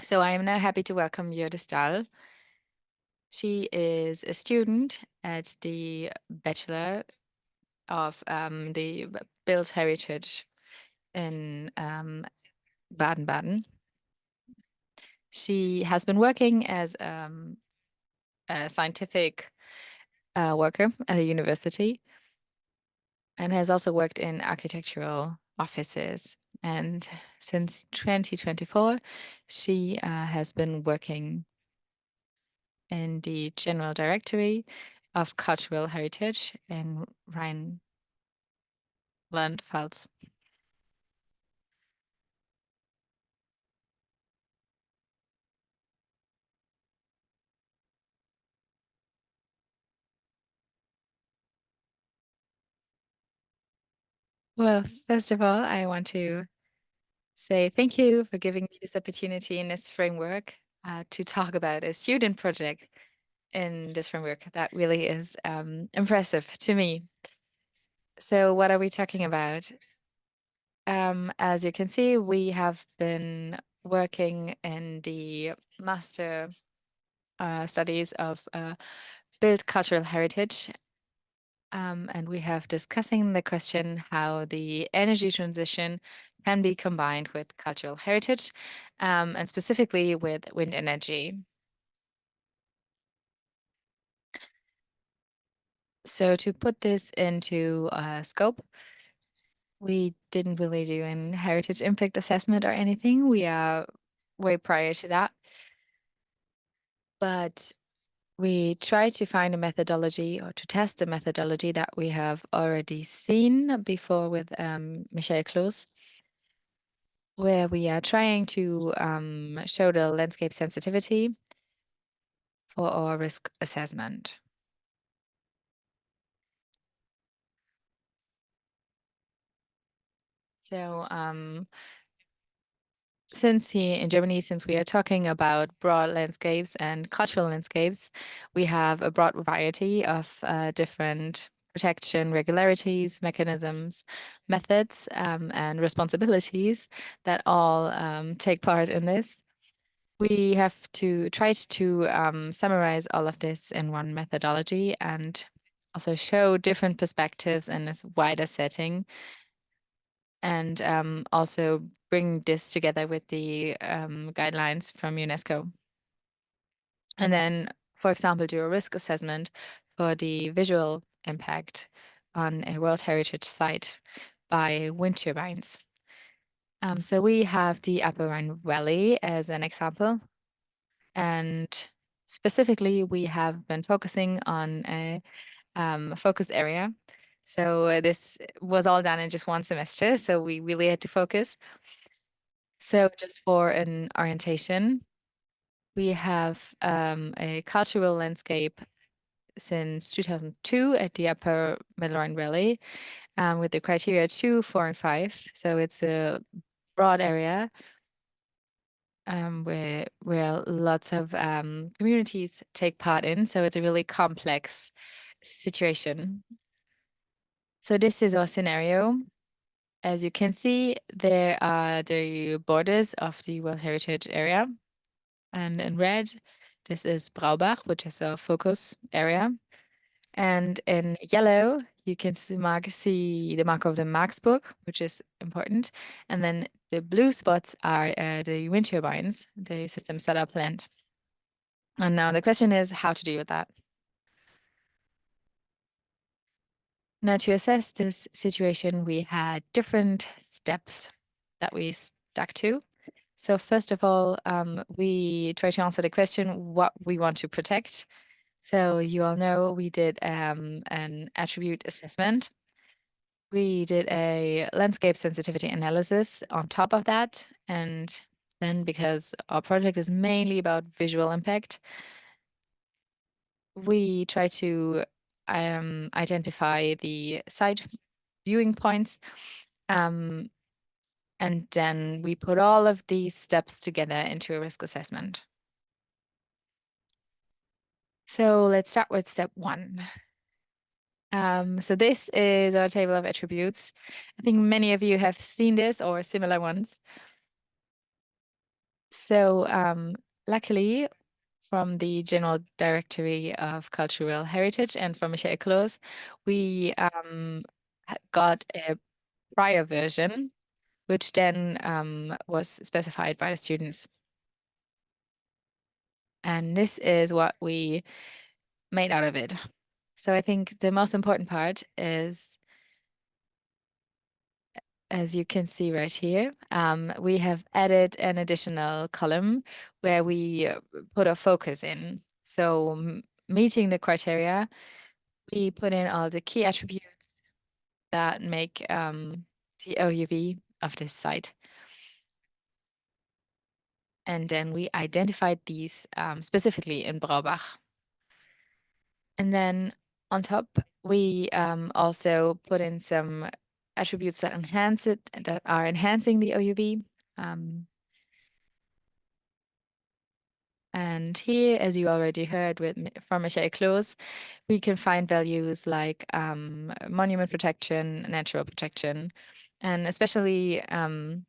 So I am now happy to welcome Hjördis Dall. She is a student at the Bachelor of the Built Heritage in Baden-Baden. She has been working as a scientific worker at a university, and has also worked in architectural offices. And since 2024, she has been working in the General Directory of Cultural Heritage in Rheinland-Pfalz. Well, first of all, I want to say thank you for giving me this opportunity in this framework to talk about a student project in this framework that really is impressive to me. So what are we talking about? As you can see, we have been working in the master studies of built cultural heritage. And we have discussing the question how the energy transition can be combined with cultural heritage, and specifically with wind energy. So to put this into scope, we didn't really do an heritage impact assessment or anything. We are way prior to that. But we try to find a methodology, or to test a methodology that we have already seen before with Michael Kloos, where we are trying to show the landscape sensitivity for our risk assessment. So since here in Germany, since we are talking about broad landscapes and cultural landscapes, we have a broad variety of different protection regularities, mechanisms, methods, and responsibilities that all take part in this. We have to try to summarize all of this in one methodology, and also show different perspectives in this wider setting, and also bring this together with the guidelines from UNESCO. And then, for example, do a risk assessment for the visual impact on a World Heritage Site by wind turbines. So we have the Upper Rhine Valley as an example. And specifically, we have been focusing on a focused area. So this was all done in just one semester, so we really had to focus. So just for an orientation, we have a cultural landscape since 2002 at the Upper Middle Rhine Valley with the criteria 2, 4, and 5. So it's a broad area where lots of communities take part in. So it's a really complex situation. So this is our scenario. As you can see, there are the borders of the World Heritage Area. And in red, this is Braubach, which is a focus area. And in yellow, you can see the mark of the Marksburg, which is important. And then the blue spots are the wind turbines, the system set up planned. And now the question is how to deal with that. Now, to assess this situation, we had different steps that we stuck to. So first of all, we try to answer the question what we want to protect. So you all know we did an attribute assessment. We did a landscape sensitivity analysis on top of that. And then because our project is mainly about visual impact, we try to identify the site viewing points. And then we put all of these steps together into a risk assessment. So let's start with step 1. So this is our table of attributes. I think many of you have seen this or similar ones. So luckily, from the General Directory of Cultural Heritage and from Michael Kloos, we got a prior version, which then was specified by the students. And this is what we made out of it. So I think the most important part is, as you can see right here, we have added an additional column where we put a focus in. So meeting the criteria, we put in all the key attributes that make the OUV of this site. And then we identified these specifically in Braubach. And then on top, we also put in some attributes that enhance it, that are enhancing the OUV. And here, as you already heard from Michael Kloos, we can find values like monument protection, natural protection, and especially in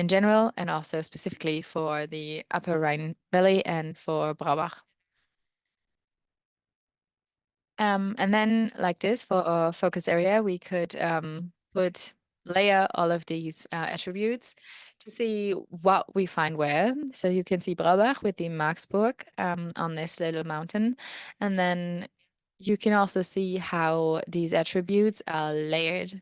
general, and also specifically for the Upper Rhine Valley and for Braubach. And then like this, for our focus area, we could layer all of these attributes to see what we find where. So you can see Braubach with the Marksburg on this little mountain. And then you can also see how these attributes are layered.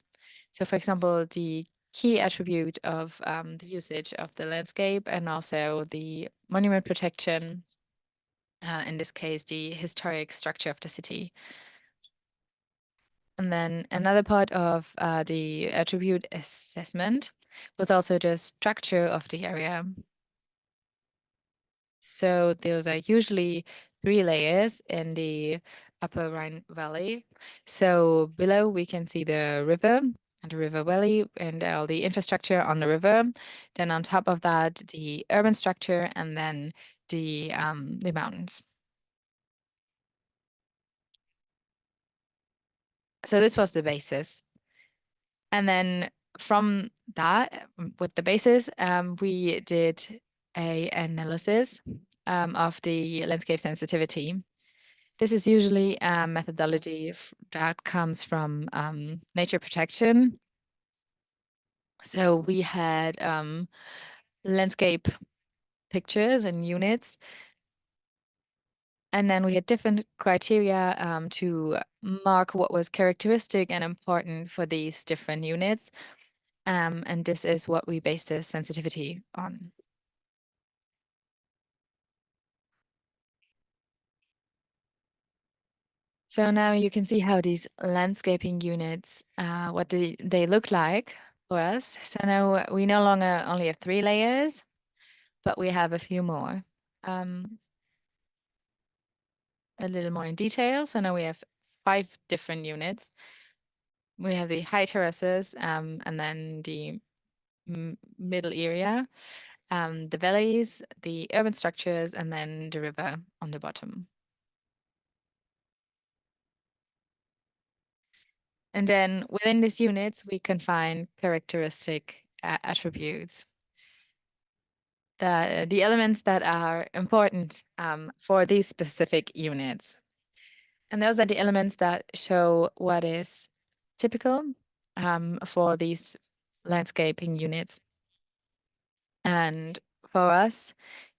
So for example, the key attribute of the usage of the landscape and also the monument protection, in this case, the historic structure of the city. And then another part of the attribute assessment was also the structure of the area. So those are usually 3 layers in the Upper Rhine Valley. So below we can see the river and the river valley and all the infrastructure on the river. Then on top of that, the urban structure and then the mountains. So this was the basis. And then from that, with the basis, we did an analysis of the landscape sensitivity. This is usually a methodology that comes from nature protection. So we had landscape pictures and units. And then we had different criteria to mark what was characteristic and important for these different units. And this is what we based the sensitivity on. So now you can see how these landscaping units, what they look like for us. So now we no longer only have 3 layers, but we have a few more. A little more in detail. So now we have 5 different units. We have the high terraces, and then the middle area, the valleys, the urban structures, and then the river on the bottom. And then within these units, we can find characteristic attributes. The elements that are important for these specific units. And those are the elements that show what is typical for these landscaping units. And for us,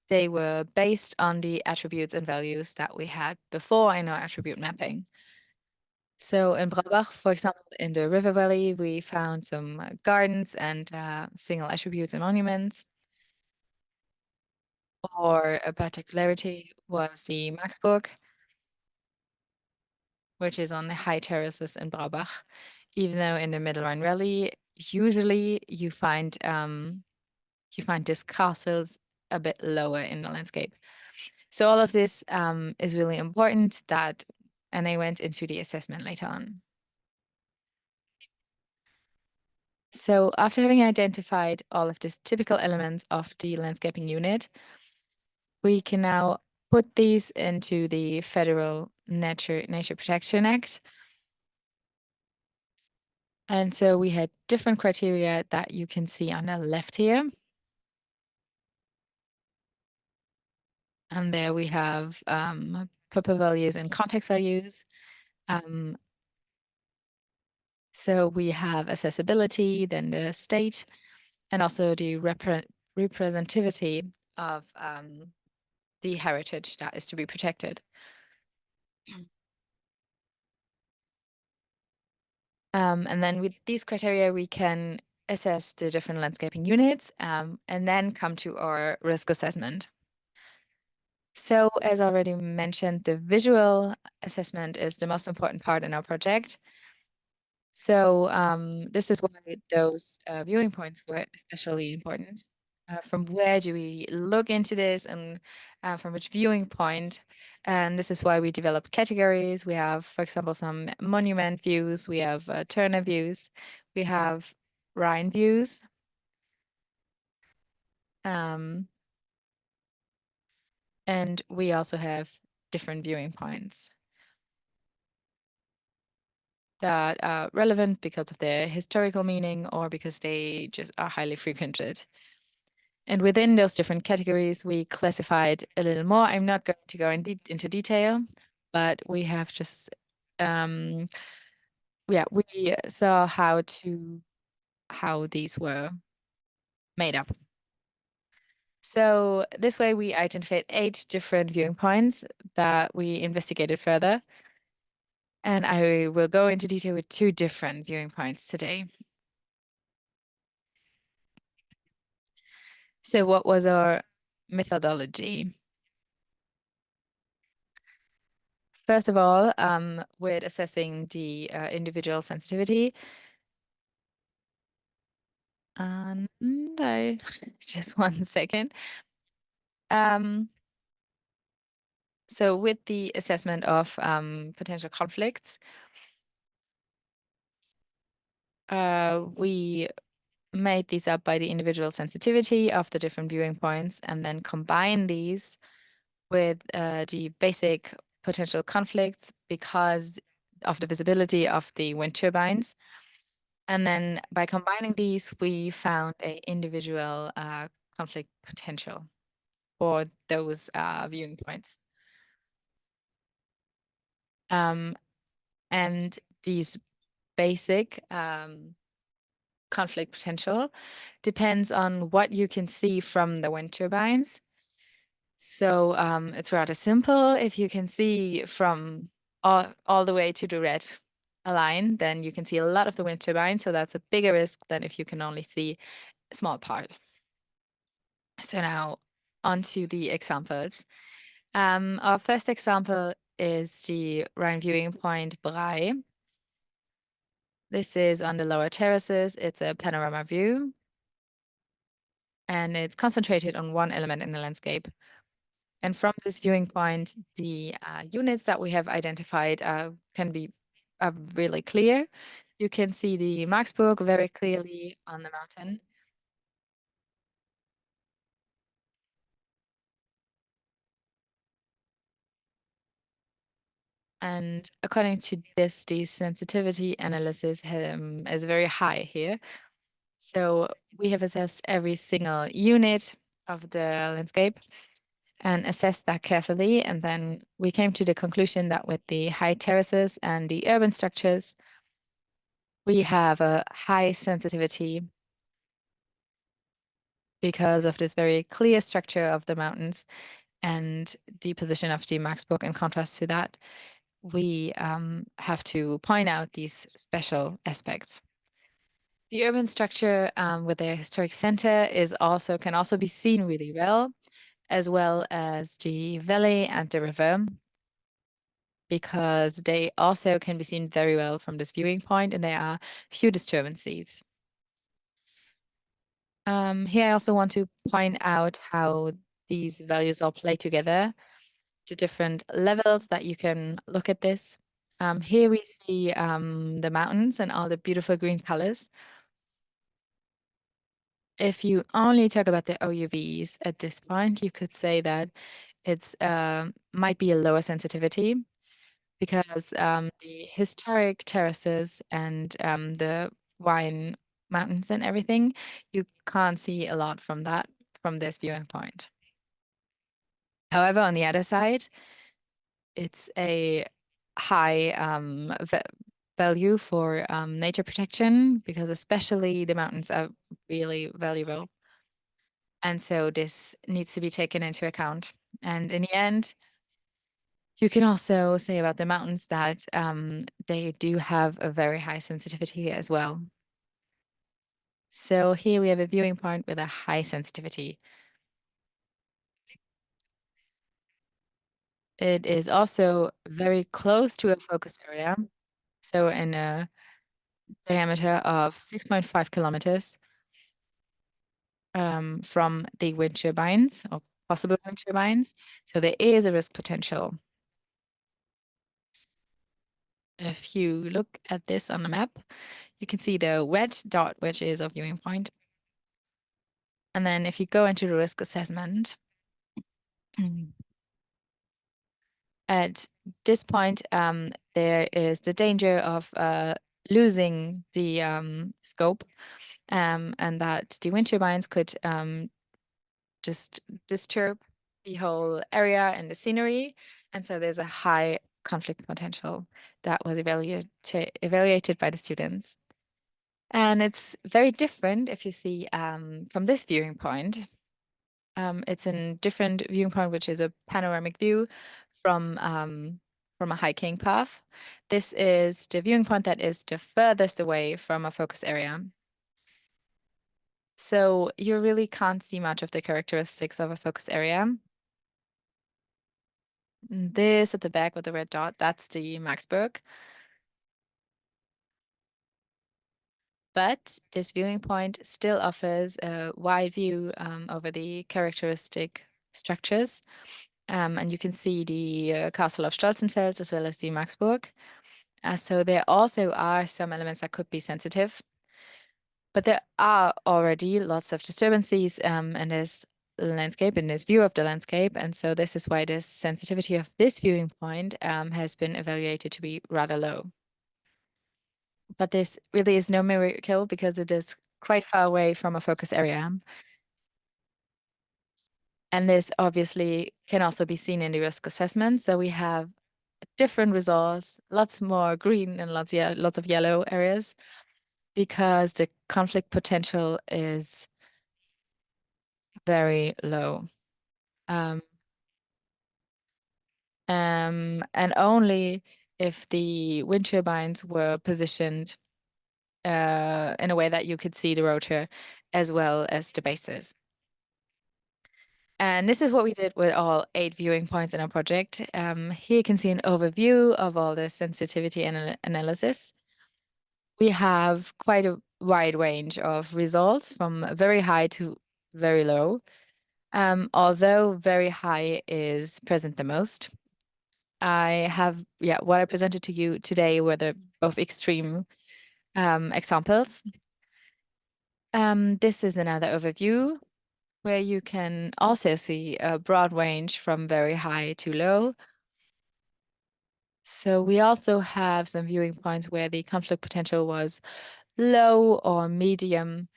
they were based on the attributes and values that we had before in our attribute mapping. So in Brabach, for example, in the river valley, we found some gardens and single attributes and monuments. Or a particularity was the Maxburg, which is on the high terraces in Brabach, even though in the Middle Rhine Valley, usually you find these castles a bit lower in the landscape. So all of this is really important and they went into the assessment later on. So after having identified all of these typical elements of the landscaping unit, we can now put these into the Federal Nature Protection Act. And so we had different criteria that you can see on the left here. And there we have purpose values and context values. So we have accessibility, then the state, and also the representativity of the heritage that is to be protected. And then with these criteria, we can assess the different landscaping units and then come to our risk assessment. So as already mentioned, the visual assessment is the most important part in our project. So this is why those viewing points were especially important. From where do we look into this and from which viewing point? And this is why we developed categories. We have, for example, some monument views. We have Turner views. We have Rhine views. And we also have different viewing points that are relevant because of their historical meaning or because they just are highly frequented. And within those different categories, we classified a little more. I'm not going to go into detail, but we have just, we saw how these were made up. So this way we identified 8 different viewing points that we investigated further. And I will go into detail with 2 different viewing points today. So what was our methodology? First of all, with assessing the individual sensitivity. And I just 1 second. So with the assessment of potential conflicts, we made these up by the individual sensitivity of the different viewing points and then combine these with the basic potential conflicts because of the visibility of the wind turbines. And then by combining these, we found an individual conflict potential for those viewing points. And these basic conflict potential depends on what you can see from the wind turbines. So it's rather simple. If you can see from all the way to the red line, then you can see a lot of the wind turbines. So that's a bigger risk than if you can only see a small part. So now on to the examples. Our first example is the Rhine viewing point Brei. This is on the lower terraces. It's a panorama view, and it's concentrated on one element in the landscape. And from this viewing point, the units that we have identified can be really clear. You can see the Marksburg very clearly on the mountain. And according to this, the sensitivity analysis is very high here. So we have assessed every single unit of the landscape and assessed that carefully. And then we came to the conclusion that with the high terraces and the urban structures, we have a high sensitivity because of this very clear structure of the mountains and the position of the Marksburg. In contrast to that, we have to point out these special aspects. The urban structure with the historic center can also be seen really well as the valley and the river, because they also can be seen very well from this viewing point, and there are few disturbances. Here I also want to point out how these values all play together, the different levels that you can look at this. Here we see the mountains and all the beautiful green colors. If you only talk about the OUVs at this point, you could say that it's might be a lower sensitivity, because the historic terraces and the Rhine mountains and everything, you can't see a lot from this viewing point. However, on the other side, it's a high value for nature protection, because especially the mountains are really valuable. And so this needs to be taken into account. And in the end, you can also say about the mountains that they do have a very high sensitivity as well. So here we have a viewing point with a high sensitivity. It is also very close to a focus area. So in a diameter of 6.5 kilometers from the wind turbines or possible wind turbines. So there is a risk potential. If you look at this on the map, you can see the red dot, which is a viewing point. And then if you go into the risk assessment, at this point, there is the danger of losing the scope, and that the wind turbines could just disturb the whole area and the scenery. And so there's a high conflict potential that was evaluated by the students. And it's very different if you see from this viewing point. It's a different viewing point, which is a panoramic view from a hiking path. This is the viewing point that is the furthest away from a focus area. So you really can't see much of the characteristics of a focus area. This at the back with the red dot, that's the Marksburg. But this viewing point still offers a wide view over the characteristic structures. And you can see the castle of Stolzenfels as well as the Marksburg. So there also are some elements that could be sensitive. But there are already lots of disturbances in this landscape, in this view of the landscape. And so this is why this sensitivity of this viewing point has been evaluated to be rather low. But this really is no miracle, because it is quite far away from a focus area. And this obviously can also be seen in the risk assessment. So we have different results, lots more green and lots of yellow areas, because the conflict potential is very low. And only if the wind turbines were positioned in a way that you could see the rotor as well as the bases. And this is what we did with all 8 viewing points in our project. Here you can see an overview of all the sensitivity analysis. we have quite a wide range of results from very high to very low. Although very high is present the most. What I presented to you today were the both extreme examples. This is another overview where you can also see a broad range from very high to low. So we also have some viewing points where the conflict potential was low or medium,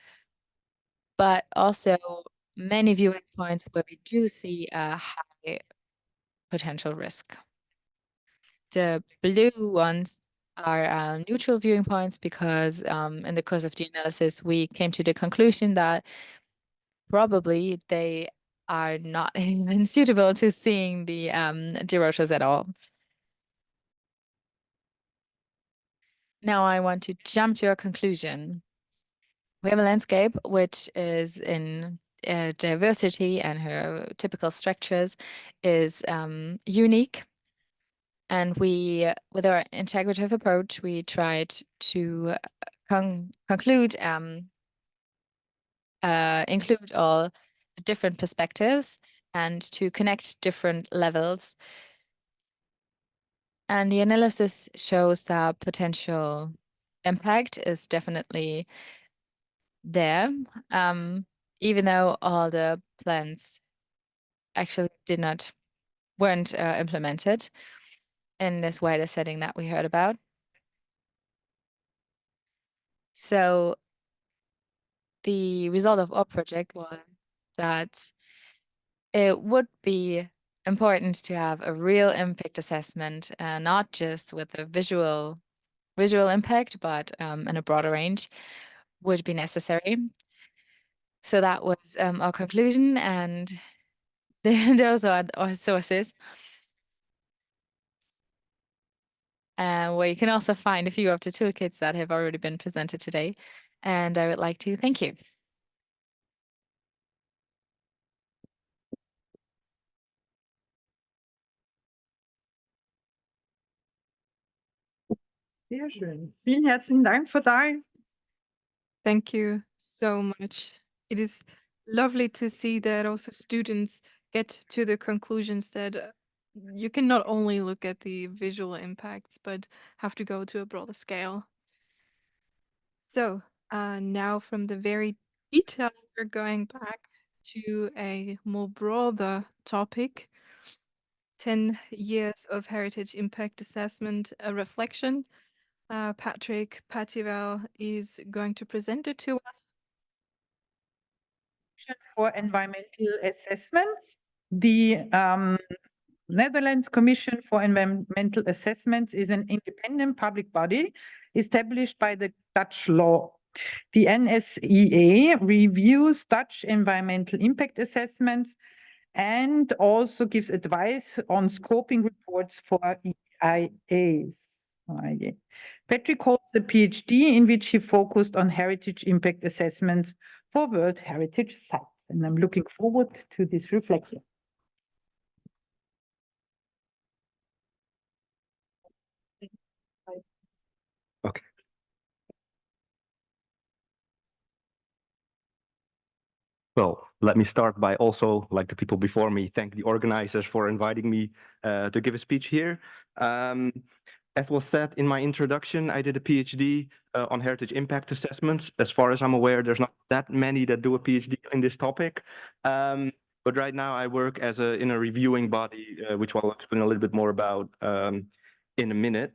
but also many viewing points where we do see a high potential risk. The blue ones are neutral viewing points because in the course of the analysis, we came to the conclusion that probably they are not even suitable to seeing the deroters at all. Now I want to jump to a conclusion. We have a landscape which is in diversity and her typical structures is unique. And we, with our integrative approach, we tried to include all the different perspectives and to connect different levels. And the analysis shows that potential impact is definitely there, even though all the plans actually weren't implemented in this wider setting that we heard about. So the result of our project was that it would be important to have a real impact assessment, not just with a visual impact, but in a broader range would be necessary. So that was our conclusion, and those are our sources. Where you can also find a few of the toolkits that have already been presented today. And I would like to thank you. Sehr schön. Vielen herzlichen Dank, Frau Dall. Thank you so much. It is lovely to see that also students get to the conclusions that you can not only look at the visual impacts, but have to go to a broader scale. So now from the very detail, we're going back to a more broader topic. 10 years of heritage impact assessment, a reflection. Patrick Patival is going to present it to us. For environmental assessments, the Netherlands Commission for Environmental Assessments is an independent public body established by the Dutch law. The NSEA reviews Dutch environmental impact assessments and also gives advice on scoping reports for EIAs. Patrick holds a PhD in which he focused on heritage impact assessments for World Heritage Sites. And I'm looking forward to this reflection. Okay. Well, let me start by also, like the people before me, thank the organizers for inviting me to give a speech here. As was said in my introduction, I did a PhD on heritage impact assessments. As far as I'm aware, there's not that many that do a PhD in this topic. But right now I work in a reviewing body, which I'll explain a little bit more about in a minute.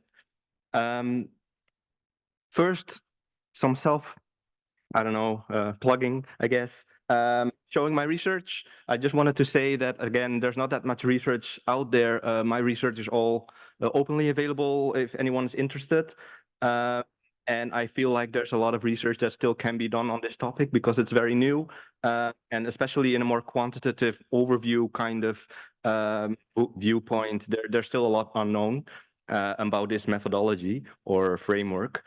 First, some plugging, I guess. Showing my research. I just wanted to say that, again, there's not that much research out there. My research is all openly available if anyone's interested. And I feel like there's a lot of research that still can be done on this topic because it's very new. And especially in a more quantitative overview kind of viewpoint, there's still a lot unknown about this methodology or framework.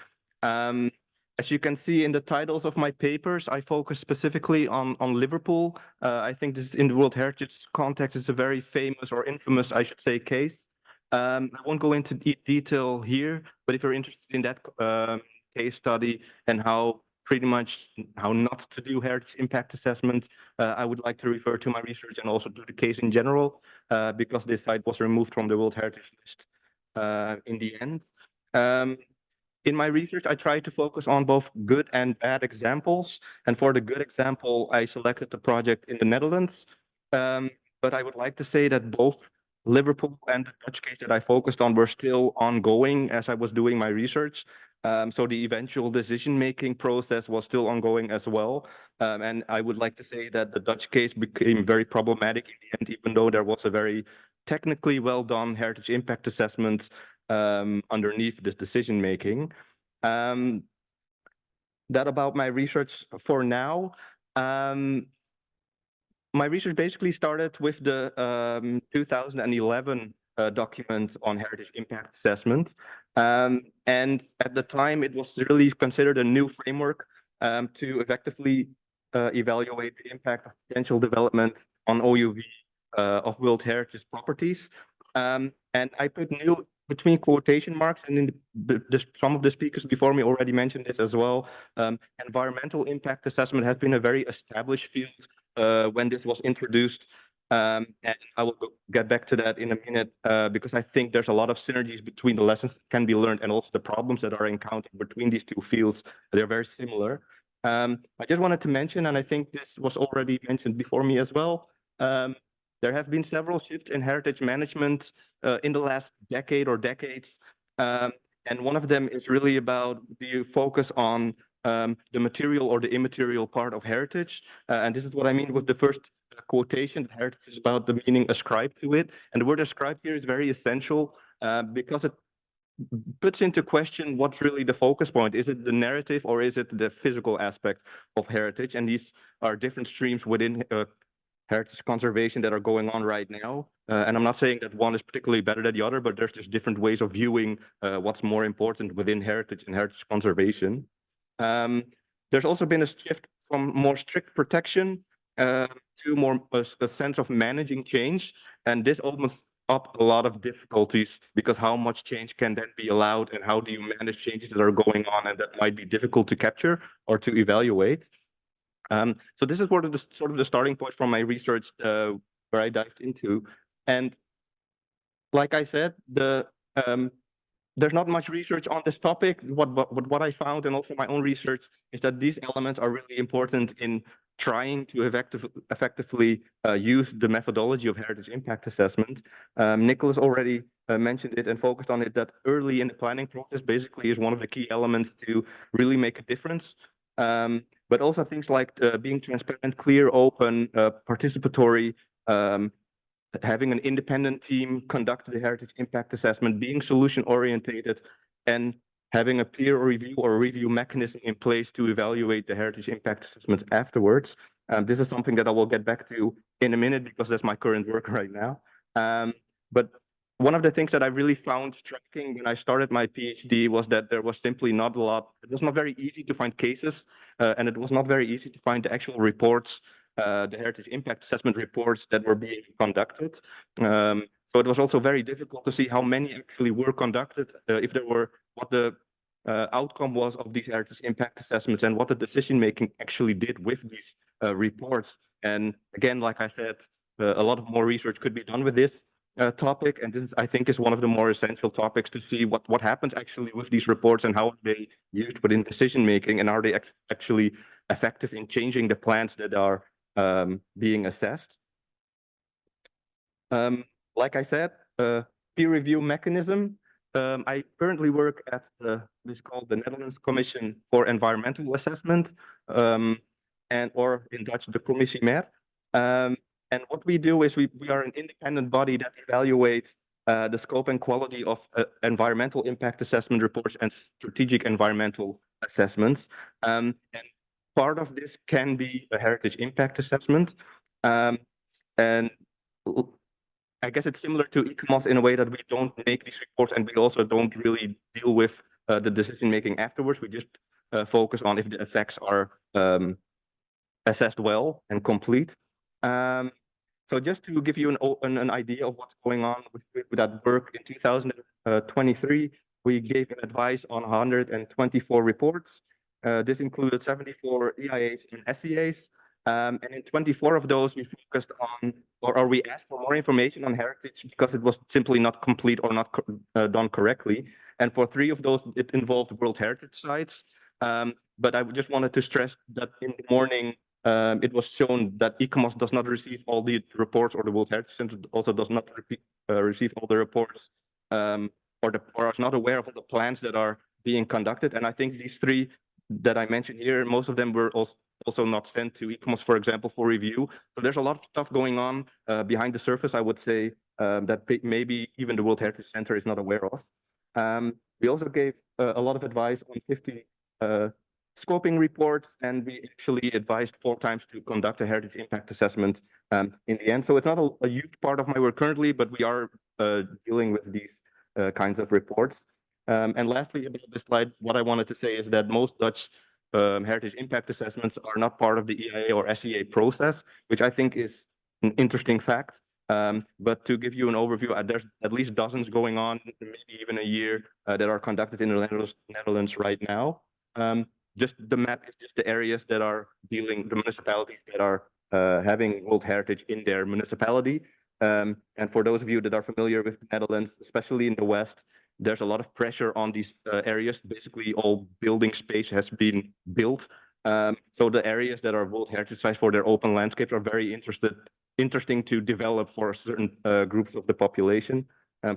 As you can see in the titles of my papers, I focus specifically on Liverpool. I think this in the World Heritage context is a very famous or infamous, I should say, case. I won't go into detail here, but if you're interested in that case study and how pretty much how not to do heritage impact assessment, I would like to refer to my research and also to the case in general, because this site was removed from the World Heritage List in the end. In my research, I tried to focus on both good and bad examples. And for the good example, I selected the project in the Netherlands. But I would like to say that both Liverpool and the Dutch case that I focused on were still ongoing as I was doing my research. So the eventual decision-making process was still ongoing as well. And I would like to say that the Dutch case became very problematic in the end, even though there was a very technically well-done heritage impact assessment underneath this decision-making. That about my research for now. My research basically started with the 2011 document on heritage impact assessment. And at the time, it was really considered a new framework to effectively evaluate the impact of potential development on OUV of World Heritage properties. And I put new between quotation marks, and in some of the speakers before me already mentioned this as well. Environmental impact assessment has been a very established field when this was introduced. And I will get back to that in a minute, because I think there's a lot of synergies between the lessons that can be learned and also the problems that are encountered between these two fields. They're very similar. I just wanted to mention, and I think this was already mentioned before me as well, there have been several shifts in heritage management in the last decade or decades. And one of them is really about the focus on the material or the immaterial part of heritage. And this is what I mean with the first quotation, that heritage is about the meaning ascribed to it. And the word ascribed here is very essential because it puts into question what's really the focus point. Is it the narrative or is it the physical aspect of heritage? And these are different streams within heritage conservation that are going on right now. And I'm not saying that one is particularly better than the other, but there's just different ways of viewing what's more important within heritage and heritage conservation. There's also been a shift from more strict protection to more a sense of managing change. And this opens up a lot of difficulties, because how much change can then be allowed and how do you manage changes that are going on and that might be difficult to capture or to evaluate. So this is sort of the starting point from my research where I dived into. And like I said, there's not much research on this topic. What I found, and also my own research, is that these elements are really important in trying to effectively use the methodology of heritage impact assessment. Nicholas already mentioned it and focused on it, that early in the planning process basically is one of the key elements to really make a difference. But also things like being transparent, clear, open, participatory, having an independent team conduct the heritage impact assessment, being solution orientated, and having a peer review or review mechanism in place to evaluate the heritage impact assessments afterwards. This is something that I will get back to in a minute because that's my current work right now. But one of the things that I really found striking when I started my PhD was that there was simply not a lot. It was not very easy to find cases, and it was not very easy to find the actual reports, the heritage impact assessment reports that were being conducted. So it was also very difficult to see how many actually were conducted, if there were, what the outcome was of these heritage impact assessments, and what the decision making actually did with these reports. And again, like I said, a lot of more research could be done with this topic, and this, I think, is one of the more essential topics to see what happens actually with these reports and how are they used within decision making, and are they actually effective in changing the plans that are being assessed. Like I said, peer review mechanism. I currently work at this called the Netherlands Commission for Environmental Assessment, or in Dutch, the Commissie Mer. And what we do is we are an independent body that evaluates the scope and quality of environmental impact assessment reports and strategic environmental assessments. And part of this can be a heritage impact assessment. And I guess it's similar to ICOMOS in a way that we don't make these reports, and we also don't really deal with the decision making afterwards. We just focus on if the effects are assessed well and complete. So just to give you an idea of what's going on with that work, in 2023, we gave an advice on 124 reports. This included 74 EIAs and SEAs. And in 24 of those, we focused on, or we asked for more information on heritage because it was simply not complete or not done correctly. And for 3 of those, it involved World Heritage sites. But I just wanted to stress that in the morning, it was shown that ICOMOS does not receive all the reports, or the World Heritage Center also does not receive all the reports, or is not aware of all the plans that are being conducted. And I think these 3 that I mentioned here, most of them were also not sent to ICOMOS, for example, for review. So there's a lot of stuff going on behind the surface, I would say, that maybe even the World Heritage Center is not aware of. We also gave a lot of advice on 50 scoping reports, and we actually advised 4 times to conduct a heritage impact assessment in the end. So it's not a huge part of my work currently, but we are dealing with these kinds of reports. And lastly, about this slide, what I wanted to say is that most Dutch heritage impact assessments are not part of the EIA or SEA process, which I think is an interesting fact. But to give you an overview, there's at least dozens going on, maybe even a year, that are conducted in the Netherlands right now. Just the map is just the areas that are the municipalities that are having World Heritage in their municipality. And for those of you that are familiar with the Netherlands, especially in the West, there's a lot of pressure on these areas. Basically, all building space has been built. So the areas that are World Heritage sites for their open landscapes are very interesting to develop for certain groups of the population.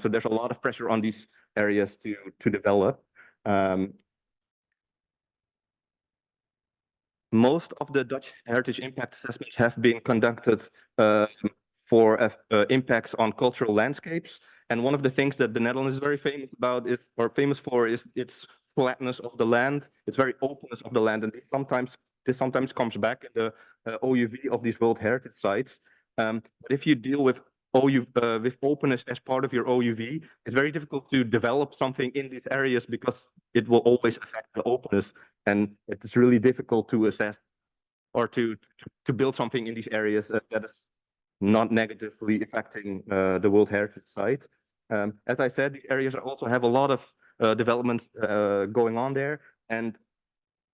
So there's a lot of pressure on these areas to develop. Most of the Dutch heritage impact assessments have been conducted for impacts on cultural landscapes. And one of the things that the Netherlands is very famous for is its flatness of the land, its very openness of the land. And this sometimes comes back in the OUV of these World Heritage sites. But if you deal with openness as part of your OUV, it's very difficult to develop something in these areas because it will always affect the openness, and it's really difficult to assess or to build something in these areas that is not negatively affecting the World Heritage site. As I said, these areas also have a lot of developments going on there, and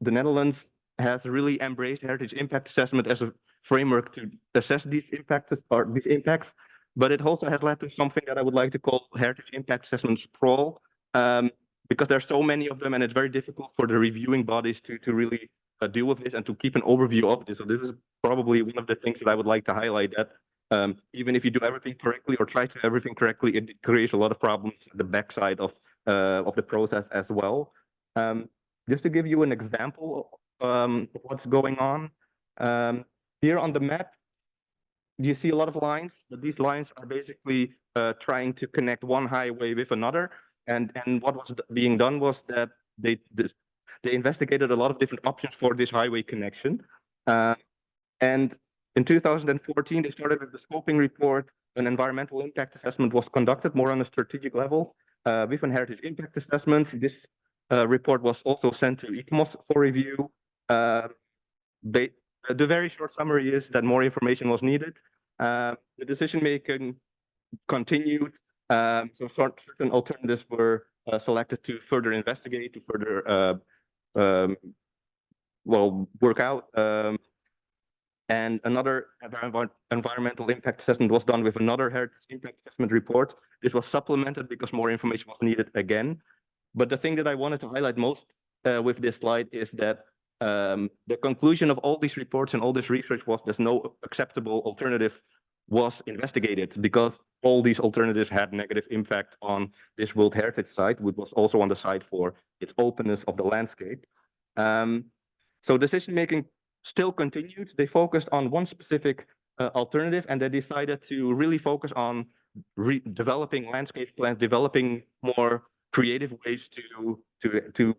the Netherlands has really embraced heritage impact assessment as a framework to assess these impacts. But it also has led to something that I would like to call heritage impact assessment sprawl, because there are so many of them, and it's very difficult for the reviewing bodies to really deal with this and to keep an overview of this. So this is probably one of the things that I would like to highlight, that even if you do everything correctly or try to do everything correctly, it creates a lot of problems at the backside of the process as well. Just to give you an example of what's going on, here on the map, you see a lot of lines, but these lines are basically trying to connect one highway with another. And what was being done was that they investigated a lot of different options for this highway connection. And in 2014, they started with the scoping report. An environmental impact assessment was conducted more on a strategic level with an heritage impact assessment. This report was also sent to ICOMOS for review. The very short summary is that more information was needed. The decision-making continued. So certain alternatives were selected to further investigate, to further work out. And another environmental impact assessment was done with another heritage impact assessment report. This was supplemented because more information was needed again. But the thing that I wanted to highlight most with this slide is that the conclusion of all these reports and all this research was there's no acceptable alternative was investigated, because all these alternatives had negative impact on this World Heritage site, which was also on the site for its openness of the landscape. So decision-making still continued. They focused on one specific alternative, and they decided to really focus on developing landscape plans, developing more creative ways to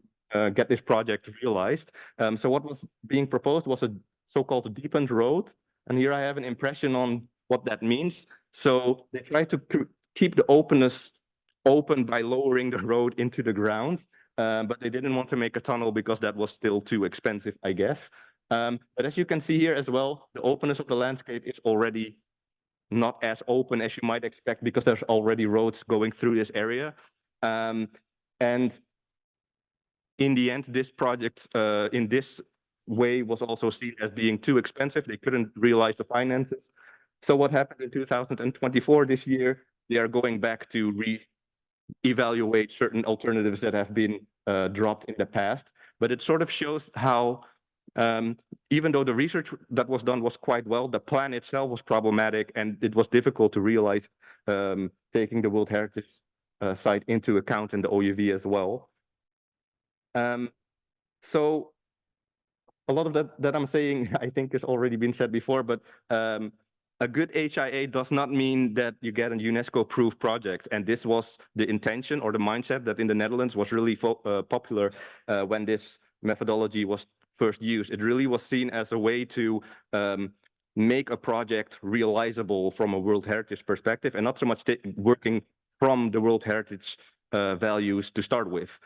get this project realized. So what was being proposed was a so-called deepened road. And here I have an impression on what that means. So they tried to keep the openness open by lowering the road into the ground, but they didn't want to make a tunnel because that was still too expensive, I guess. But as you can see here as well, the openness of the landscape is already not as open as you might expect because there's already roads going through this area. And in the end, this project in this way was also seen as being too expensive. They couldn't realize the finances. So what happened in 2024, this year, they are going back to re-evaluate certain alternatives that have been dropped in the past. But it sort of shows how even though the research that was done was quite well, the plan itself was problematic, and it was difficult to realize taking the World Heritage Site into account in the OUV as well. So a lot of that I'm saying, I think, has already been said before, but a good HIA does not mean that you get a UNESCO-approved project. And this was the intention or the mindset that in the Netherlands was really popular when this methodology was first used. It really was seen as a way to make a project realizable from a World Heritage perspective, and not so much working from the World Heritage values to start with.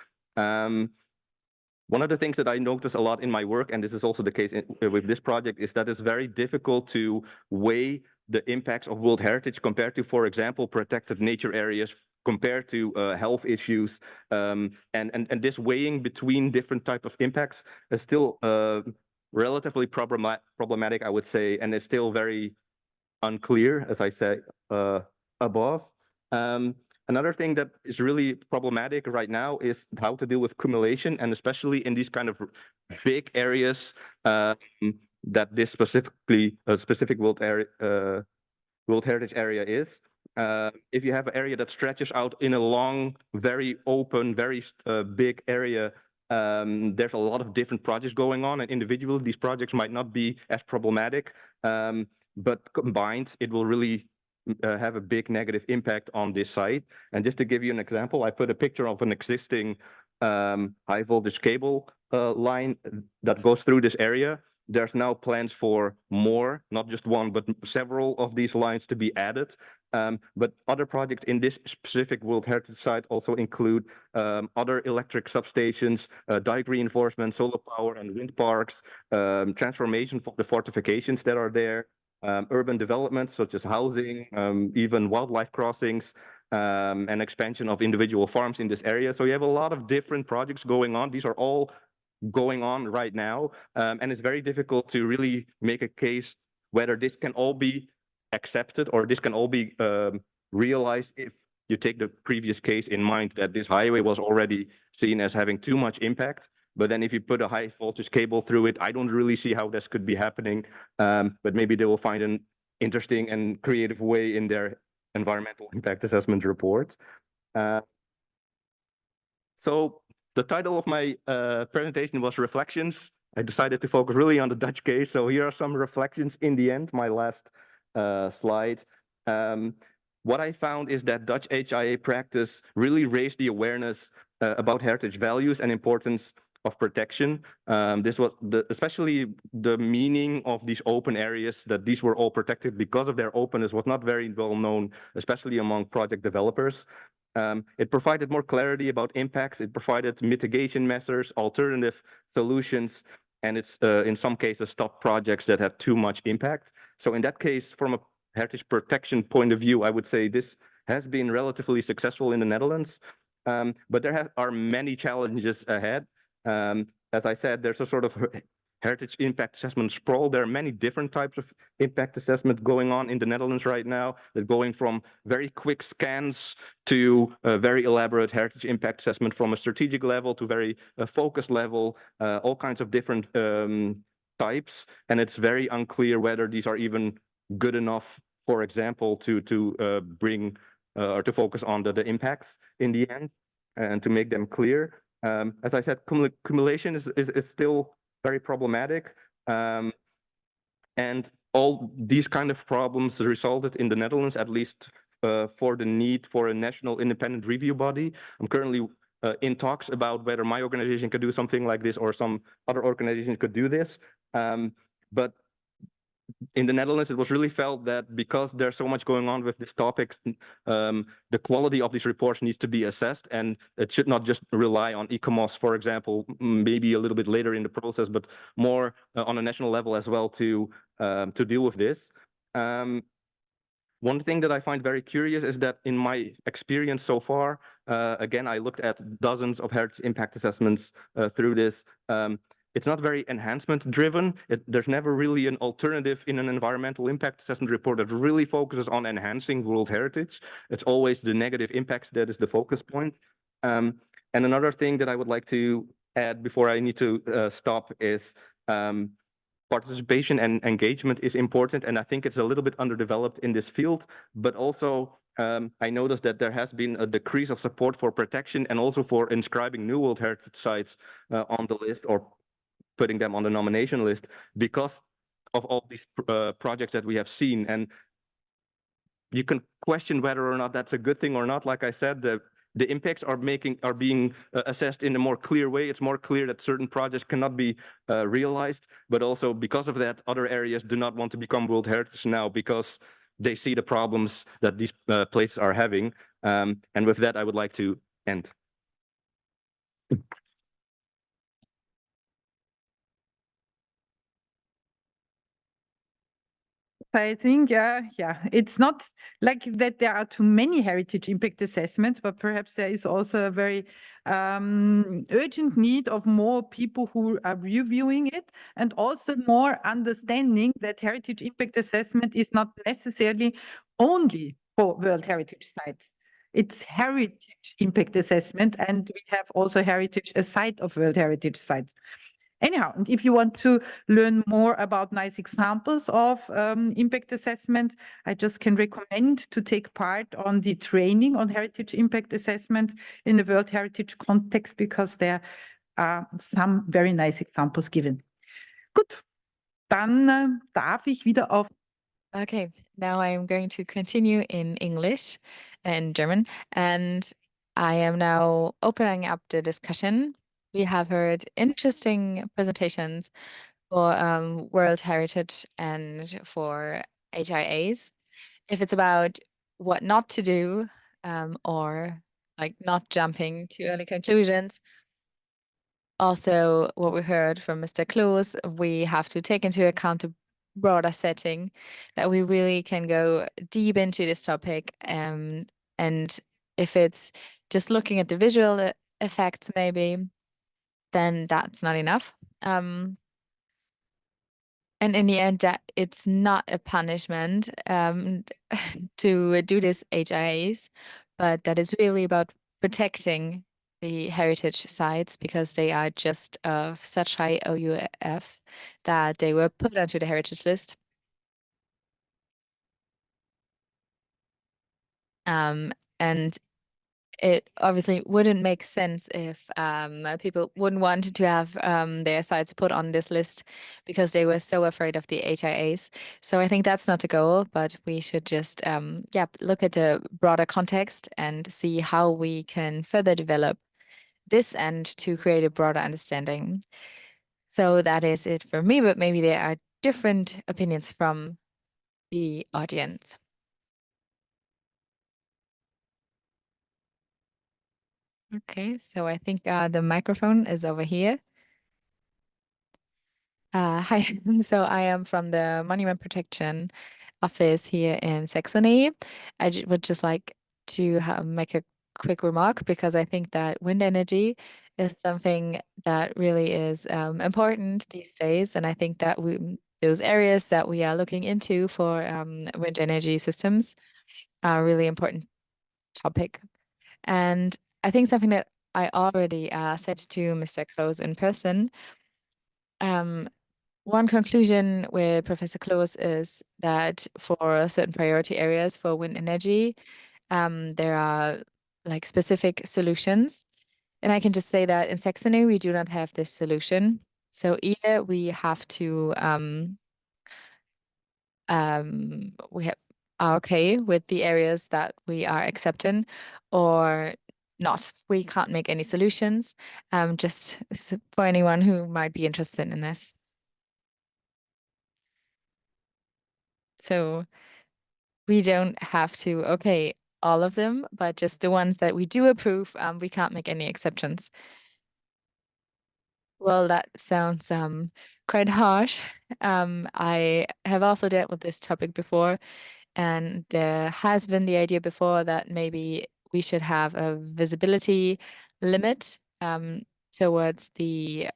One of the things that I notice a lot in my work, and this is also the case with this project, is that it's very difficult to weigh the impacts of World Heritage compared to, for example, protected nature areas, compared to health issues. And this weighing between different types of impacts is still relatively problematic, I would say, and it's still very unclear, as I said above. Another thing that is really problematic right now is how to deal with accumulation, and especially in these kind of big areas that this specific World Heritage area is. If you have an area that stretches out in a long, very open, very big area, there's a lot of different projects going on, and individually these projects might not be as problematic, but combined it will really have a big negative impact on this site. And just to give you an example, I put a picture of an existing high voltage cable line that goes through this area. There's now plans for more, not just one, but several of these lines to be added. But other projects in this specific World Heritage Site also include other electric substations, dike reinforcement, solar power and wind parks, transformation of the fortifications that are there, urban developments such as housing, even wildlife crossings, and expansion of individual farms in this area. So you have a lot of different projects going on. These are all going on right now, and it's very difficult to really make a case whether this can all be accepted or this can all be realized if you take the previous case in mind that this highway was already seen as having too much impact. But then if you put a high voltage cable through it, I don't really see how this could be happening. But maybe they will find an interesting and creative way in their environmental impact assessment report. So the title of my presentation was Reflections. I decided to focus really on the Dutch case. So here are some reflections in the end, my last slide. What I found is that Dutch HIA practice really raised the awareness about heritage values and importance of protection. This was especially the meaning of these open areas, that these were all protected because of their openness, was not very well known, especially among project developers. It provided more clarity about impacts. It provided mitigation measures, alternative solutions, and it's in some cases stopped projects that had too much impact. So in that case, from a heritage protection point of view, I would say this has been relatively successful in the Netherlands, but there are many challenges ahead. As I said, there's a sort of heritage impact assessment sprawl. There are many different types of impact assessment going on in the Netherlands right now. They're going from very quick scans to a very elaborate heritage impact assessment, from a strategic level to very focused level, all kinds of different types. And it's very unclear whether these are even good enough, for example, to bring or to focus on the impacts in the end and to make them clear. As I said, cumulation is still very problematic. And all these kind of problems resulted in the Netherlands, at least for the need for a national independent review body. I'm currently in talks about whether my organization could do something like this or some other organization could do this. But in the Netherlands, it was really felt that because there's so much going on with this topic, the quality of these reports needs to be assessed, and it should not just rely on ICOMOS, for example, maybe a little bit later in the process, but more on a national level as well to deal with this. One thing that I find very curious is that in my experience so far, again, I looked at dozens of heritage impact assessments through this. It's not very enhancement driven. There's never really an alternative in an environmental impact assessment report that really focuses on enhancing World Heritage. It's always the negative impacts that is the focus point. And another thing that I would like to add before I need to stop is participation and engagement is important, and I think it's a little bit underdeveloped in this field, but also I noticed that there has been a decrease of support for protection and also for inscribing new World Heritage sites on the list or putting them on the nomination list because of all these projects that we have seen. And you can question whether or not that's a good thing or not. Like I said, the impacts are being assessed in a more clear way. It's more clear that certain projects cannot be realized, but also because of that, other areas do not want to become World Heritage now because they see the problems that these places are having. And with that, I would like to end. I think, yeah, it's not like that there are too many heritage impact assessments, but perhaps there is also a very urgent need of more people who are reviewing it, and also more understanding that heritage impact assessment is not necessarily only for World Heritage sites. It's heritage impact assessment, and we have also heritage aside of World Heritage sites. Anyhow, and if you want to learn more about nice examples of impact assessment, I just can recommend to take part on the training on heritage impact assessment in the World Heritage context, because there are some very nice examples given. Gut, dann darf ich wieder auf. Okay, now I am going to continue in English and German, and I am now opening up the discussion. We have heard interesting presentations for World Heritage and for HIAs. If it's about what not to do or like not jumping to early conclusions, also what we heard from Mr. Kloos, we have to take into account the broader setting, that we really can go deep into this topic. And if it's just looking at the visual effects, maybe, then that's not enough. And in the end, that it's not a punishment to do this HIAs, but that is really about protecting the heritage sites, because they are just of such high OUF that they were put onto the heritage list. And it obviously wouldn't make sense if people wouldn't want to have their sites put on this list because they were so afraid of the HIAs. So I think that's not the goal, but we should just look at the broader context and see how we can further develop this and to create a broader understanding. So that is it for me, but maybe there are different opinions from the audience. Okay, so I think the microphone is over here. Hi, so I am from the Monument Protection Office here in Saxony. I would just like to make a quick remark, because I think that wind energy is something that really is important these days. And I think that those areas that we are looking into for wind energy systems are a really important topic. And I think something that I already said to Mr. Kloos in person, one conclusion with Professor Kloos is that for certain priority areas for wind energy, there are like specific solutions. And I can just say that in Saxony, we do not have this solution. So either we have to, are okay with the areas that we are accepting, or not. We can't make any solutions, just for anyone who might be interested in this. So we don't have to, okay, all of them, but just the ones that we do approve, we can't make any exceptions. Well, that sounds quite harsh. I have also dealt with this topic before, And there has been the idea before that maybe we should have a visibility limit towards the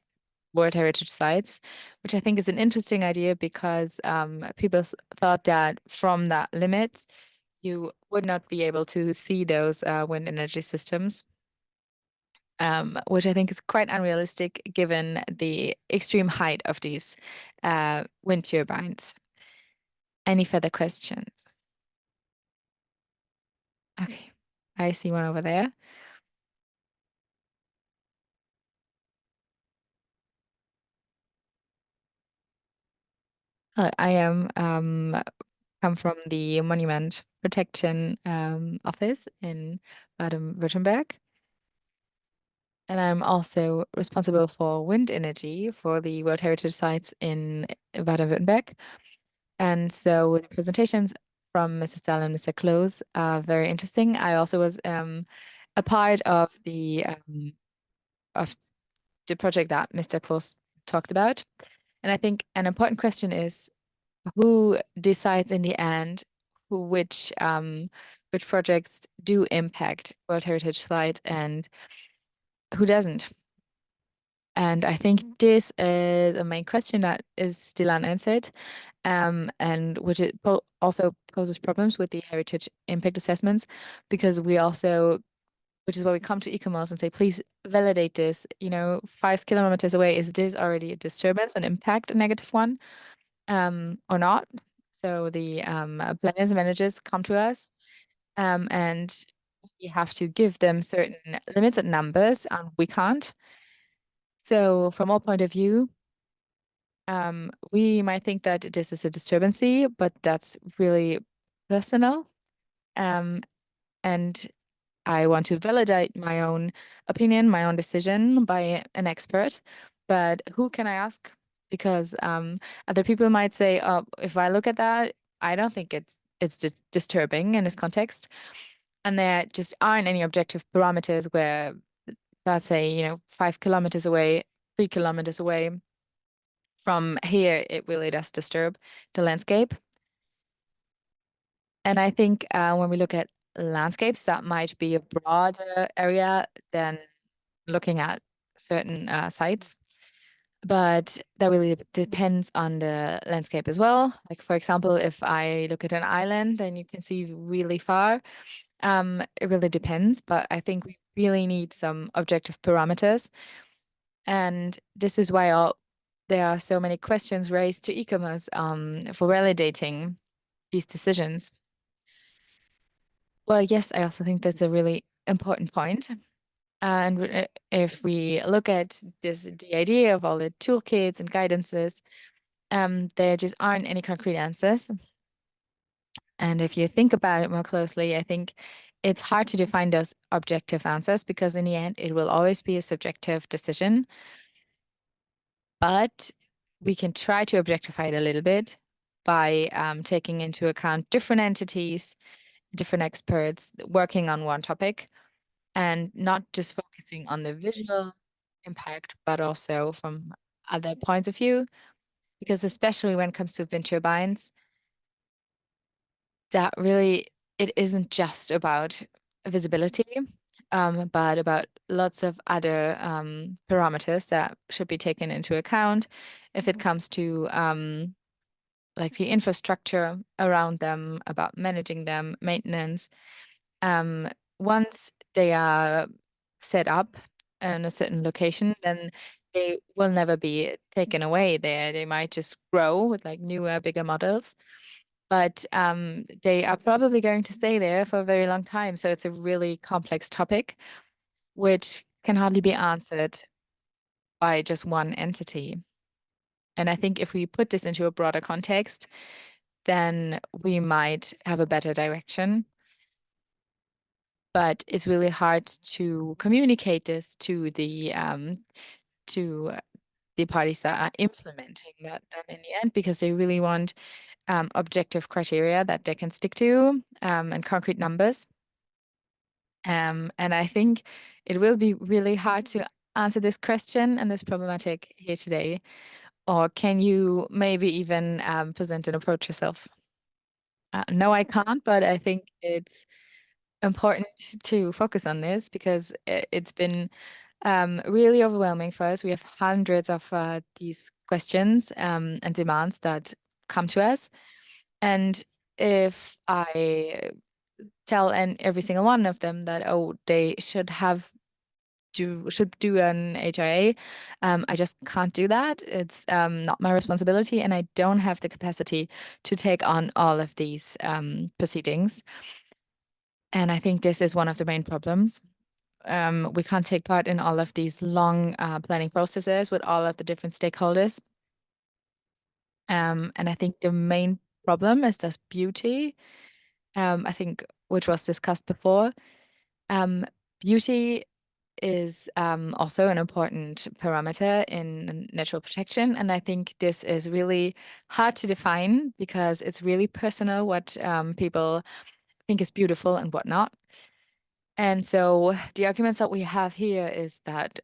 World Heritage Sites, which I think is an interesting idea because people thought that from that limit, you would not be able to see those wind energy systems, which I think is quite unrealistic given the extreme height of these wind turbines. Any further questions? Okay, I see one over there. I am come from the Monument Protection Office in Baden-Württemberg. And I'm also responsible for wind energy for the World Heritage Sites in Baden-Württemberg. And so the presentations from Mrs. Dall and Mr. Kloos are very interesting. I also was a part of the project that Mr. Kloos talked about. And I think an important question is who decides in the end which projects do impact World Heritage Site and who doesn't. And I think this is a main question that is still unanswered, and which it also poses problems with the heritage impact assessments, because we also, which is why we come to ICOMOS and say, please validate this, 5 kilometers away, is this already a disturbance, an impact, a negative one, or not? So the planners and managers come to us, and we have to give them certain limits and numbers, and we can't. So from our point of view, we might think that this is a disturbancy, but that's really personal. And I want to validate my own opinion, my own decision by an expert. But who can I ask? Because other people might say, oh, if I look at that, I don't think it's disturbing in this context. And there just aren't any objective parameters where, let's say, 5 kilometers away, 3 kilometers away from here, it really does disturb the landscape. And I think when we look at landscapes, that might be a broader area than looking at certain sites. But that really depends on the landscape as well. Like, for example, if I look at an island, then you can see really far. It really depends, but I think we really need some objective parameters. And this is why there are so many questions raised to ICOMOS for validating these decisions. Well, yes, I also think that's a really important point. And if we look at the idea of all the toolkits and guidances, there just aren't any concrete answers. And if you think about it more closely, I think it's hard to define those objective answers because in the end, it will always be a subjective decision. But we can try to objectify it a little bit by taking into account different entities, different experts working on one topic, and not just focusing on the visual impact, but also from other points of view. Because especially when it comes to wind turbines, that really, it isn't just about visibility, but about lots of other parameters that should be taken into account if it comes to like the infrastructure around them, about managing them, maintenance. Once they are set up in a certain location, then they will never be taken away there. They might just grow with like newer, bigger models. But they are probably going to stay there for a very long time. So it's a really complex topic, which can hardly be answered by just one entity. And I think if we put this into a broader context, then we might have a better direction. But it's really hard to communicate this to the parties that are implementing that in the end, because they really want objective criteria that they can stick to and concrete numbers. And I think it will be really hard to answer this question and this problematic here today. Or can you maybe even present an approach yourself? No, I can't, but I think it's important to focus on this because it's been really overwhelming for us. We have hundreds of these questions and demands that come to us. And if I tell every single one of them that, oh, they should do an HIA, I just can't do that. It's not my responsibility, and I don't have the capacity to take on all of these proceedings. And I think this is one of the main problems. We can't take part in all of these long planning processes with all of the different stakeholders. And I think the main problem is this beauty, I think, which was discussed before. Beauty is also an important parameter in natural protection. And I think this is really hard to define because it's really personal what people think is beautiful and what not. And so the arguments that we have here is that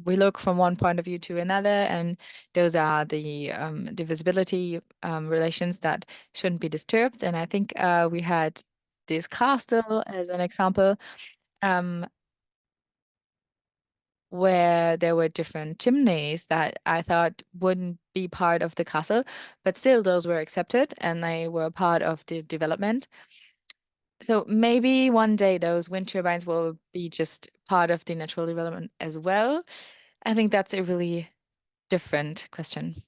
we look from one point of view to another, and those are the visibility relations that shouldn't be disturbed. And I think we had this castle as an example, where there were different chimneys that I thought wouldn't be part of the castle, but still those were accepted and they were part of the development. So maybe one day those wind turbines will be just part of the natural development as well. I think that's a really different question.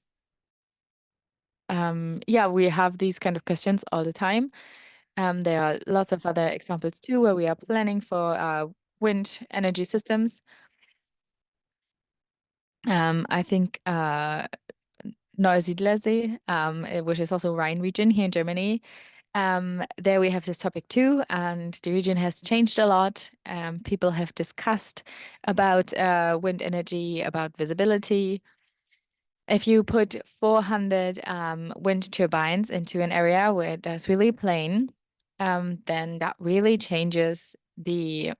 Yeah, we have these kind of questions all the time. There are lots of other examples too, where we are planning for wind energy systems. I think Neusiedlersee, which is also Rhine region here in Germany. There we have this topic too, and the region has changed a lot. People have discussed about wind energy, about visibility. If you put 400 wind turbines into an area where there's really plain, then that really changes the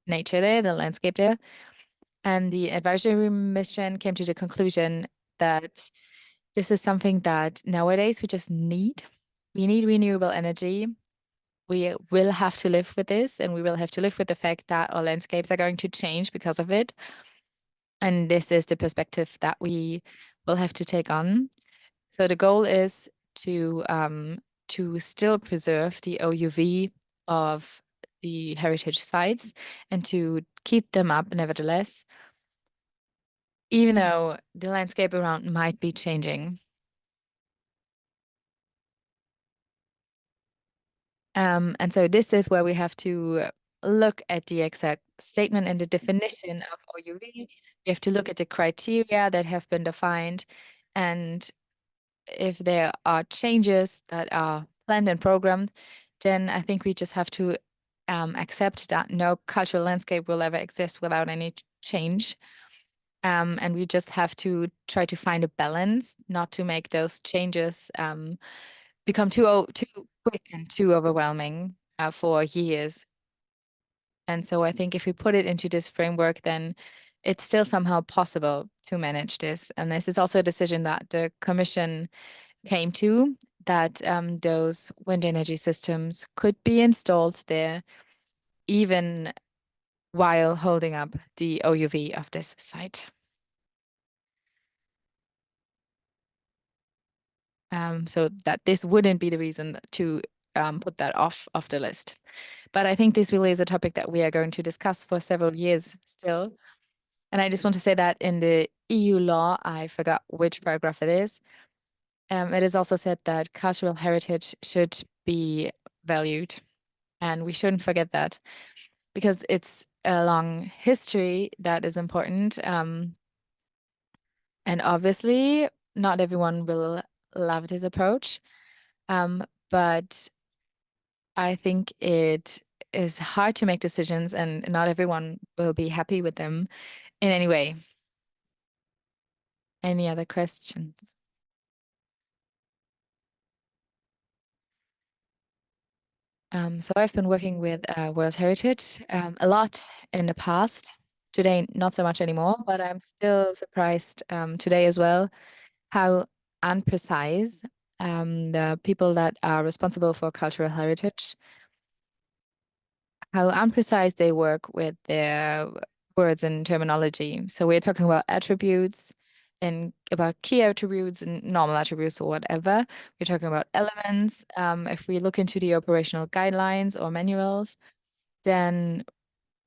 nature there, the landscape there. And the advisory mission came to the conclusion that this is something that nowadays we just need. We need renewable energy. We will have to live with this, and we will have to live with the fact that our landscapes are going to change because of it. And this is the perspective that we will have to take on. So the goal is to still preserve the OUV of the heritage sites and to keep them up nevertheless, even though the landscape around might be changing. And so this is where we have to look at the exact statement and the definition of OUV. We have to look at the criteria that have been defined, and if there are changes that are planned and programmed, then I think we just have to accept that no cultural landscape will ever exist without any change. And we just have to try to find a balance, not to make those changes become too quick and too overwhelming for years. And so I think if we put it into this framework, then it's still somehow possible to manage this. And this is also a decision that the Commission came to, that those wind energy systems could be installed there even while holding up the OUV of this site. So that this wouldn't be the reason to put that off the list. But I think this really is a topic that we are going to discuss for several years still. And I just want to say that in the EU law, I forgot which paragraph it is also said that cultural heritage should be valued. And we shouldn't forget that, because it's a long history that is important. And obviously, not everyone will love this approach. But I think it is hard to make decisions, and not everyone will be happy with them in any way. Any other questions? So I've been working with World Heritage a lot in the past. Today, not so much anymore, but I'm still surprised today as well how unprecise the people that are responsible for cultural heritage, how imprecise they work with their words and terminology. So we're talking about attributes and about key attributes and normal attributes or whatever. We're talking about elements. If we look into the operational guidelines or manuals, then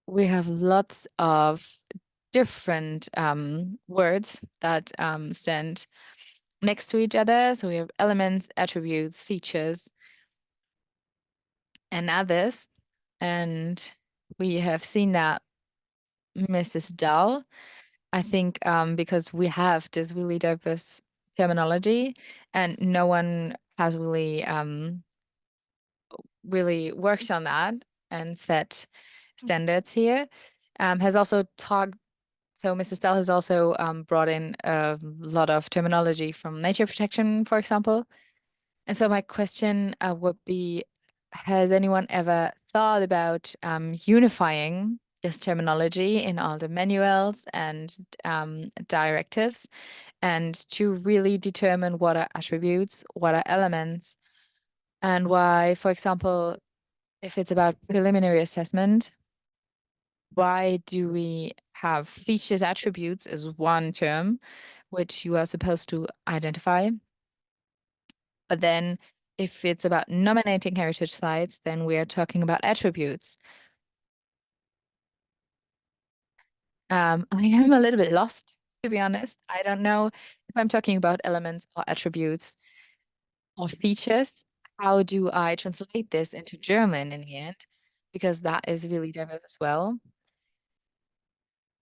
we have lots of different words that stand next to each other. So we have elements, attributes, features, and others. And we have seen that Mrs. Dall, I think because we have this really diverse terminology and no one has really worked on that and set standards here, has also talked. So Mrs. Dall has also brought in a lot of terminology from nature protection, for example. And so my question would be, has anyone ever thought about unifying this terminology in all the manuals and directives, and to really determine what are attributes, what are elements, and why, for example, if it's about preliminary assessment, why do we have features attributes as one term, which you are supposed to identify? But then if it's about nominating heritage sites, then we are talking about attributes. I am a little bit lost, to be honest. I don't know if I'm talking about elements or attributes or features. How do I translate this into German in the end? Because that is really diverse as well.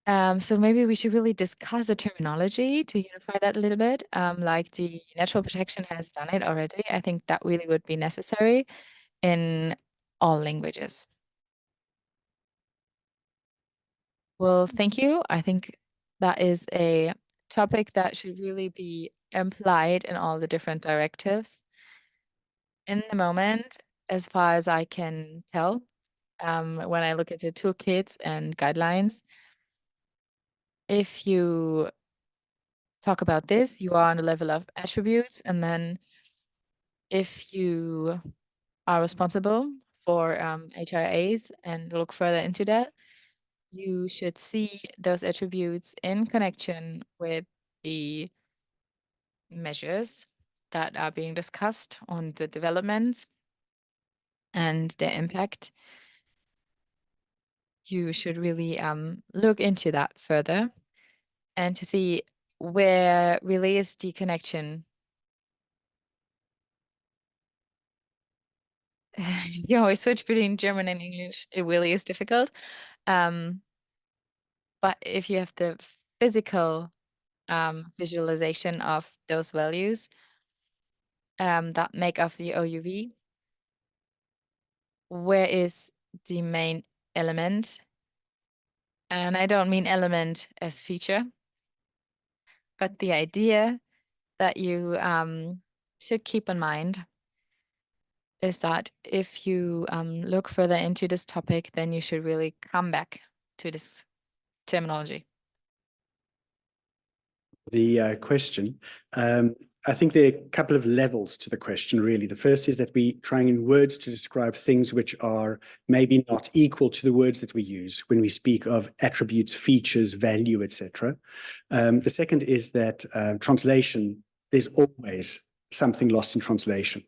So maybe we should really discuss the terminology to unify that a little bit, like the natural protection has done it already. I think that really would be necessary in all languages. Well, thank you. I think that is a topic that should really be implied in all the different directives. In the moment, as far as I can tell, when I look at the toolkits and guidelines, if you talk about this, you are on the level of attributes, and then if you are responsible for HRAs and look further into that, you should see those attributes in connection with the measures that are being discussed on the developments and their impact. You should really look into that further and to see where really is the connection. You always switch between German and English. It really is difficult. But if you have the physical visualization of those values that make up the OUV, where is the main element? And I don't mean element as feature, but the idea that you should keep in mind is that if you look further into this topic, then you should really come back to this terminology. The question. I think there are a couple of levels to the question, really. The first is that we trying in words to describe things which are maybe not equal to the words that we use when we speak of attributes, features, value, etc. The second is that translation, there's always something lost in translation.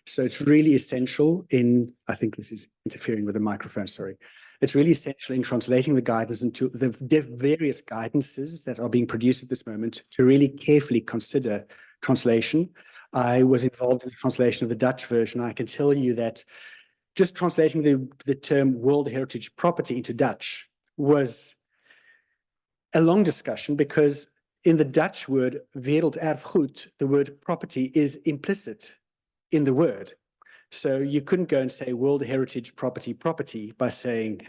So it's really essential in, I think this is interfering with the microphone, sorry. It's really essential in translating the guidance into the various guidances that are being produced at this moment to really carefully consider translation. I was involved in the translation of the Dutch version. I can tell you that just translating the term World Heritage Property into Dutch was a long discussion, because in the Dutch word werelderfgoed, the word property is implicit in the word. So you couldn't go and say World Heritage Property by saying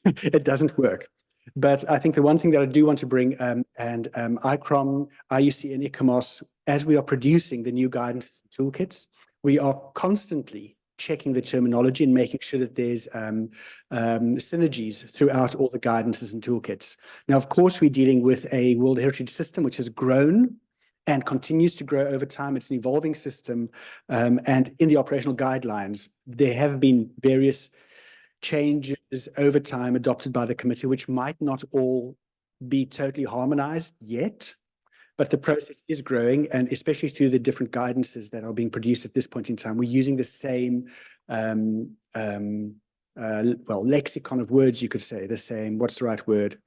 it doesn't work. But I think the one thing that I do want to bring, and ICROM, IUC, and ICOMOS, as we are producing the new guidance toolkits, we are constantly checking the terminology and making sure that there's synergies throughout all the guidances and toolkits. Now, of course, we're dealing with a World Heritage system which has grown and continues to grow over time. It's an evolving system. And in the operational guidelines, there have been various changes over time adopted by the committee, which might not all be totally harmonized yet, but the process is growing, and especially through the different guidances that are being produced at this point in time, we're using the same, lexicon of words, you could say, the same, what's the right word?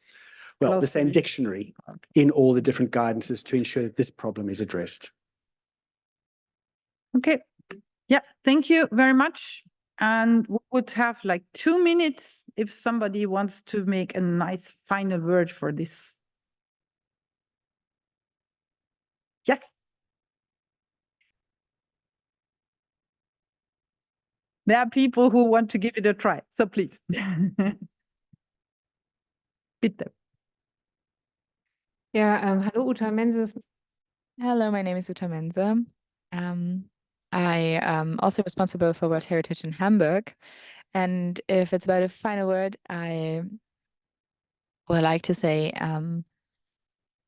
Well, the same dictionary in all the different guidances to ensure that this problem is addressed. Okay. Yeah, thank you very much. And we would have like 2 minutes if somebody wants to make a nice final word for this. Yes. There are people who want to give it a try, so please. Bitte. Ja, hallo, Uta Menses. Hello, my name is Uta Menze. I am also responsible for World Heritage in Hamburg. And if it's about a final word, I would like to say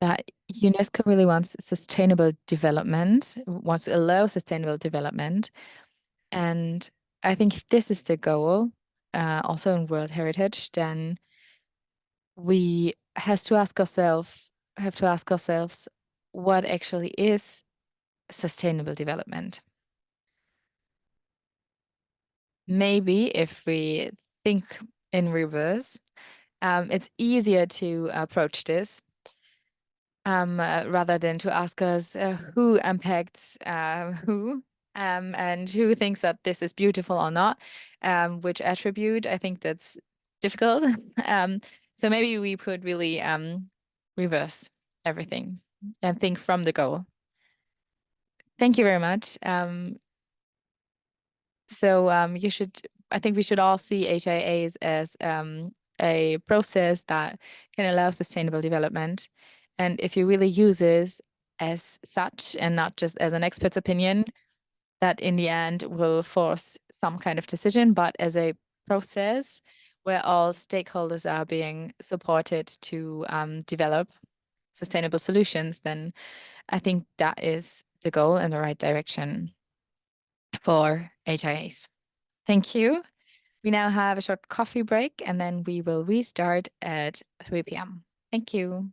that UNESCO really wants sustainable development, wants to allow sustainable development. And I think if this is the goal, also in World Heritage, then we have to ask ourselves what actually is sustainable development. Maybe if we think in reverse, it's easier to approach this rather than to ask us who impacts who and who thinks that this is beautiful or not, which attribute. I think that's difficult. So maybe we could really reverse everything and think from the goal. Thank you very much. I think we should all see HIAs as a process that can allow sustainable development. And if you really use this as such and not just as an expert's opinion, that in the end will force some kind of decision, but as a process where all stakeholders are being supported to develop sustainable solutions, then I think that is the goal in the right direction for HIAs. Thank you. We now have a short coffee break and then we will restart at 3 p.m. Thank you.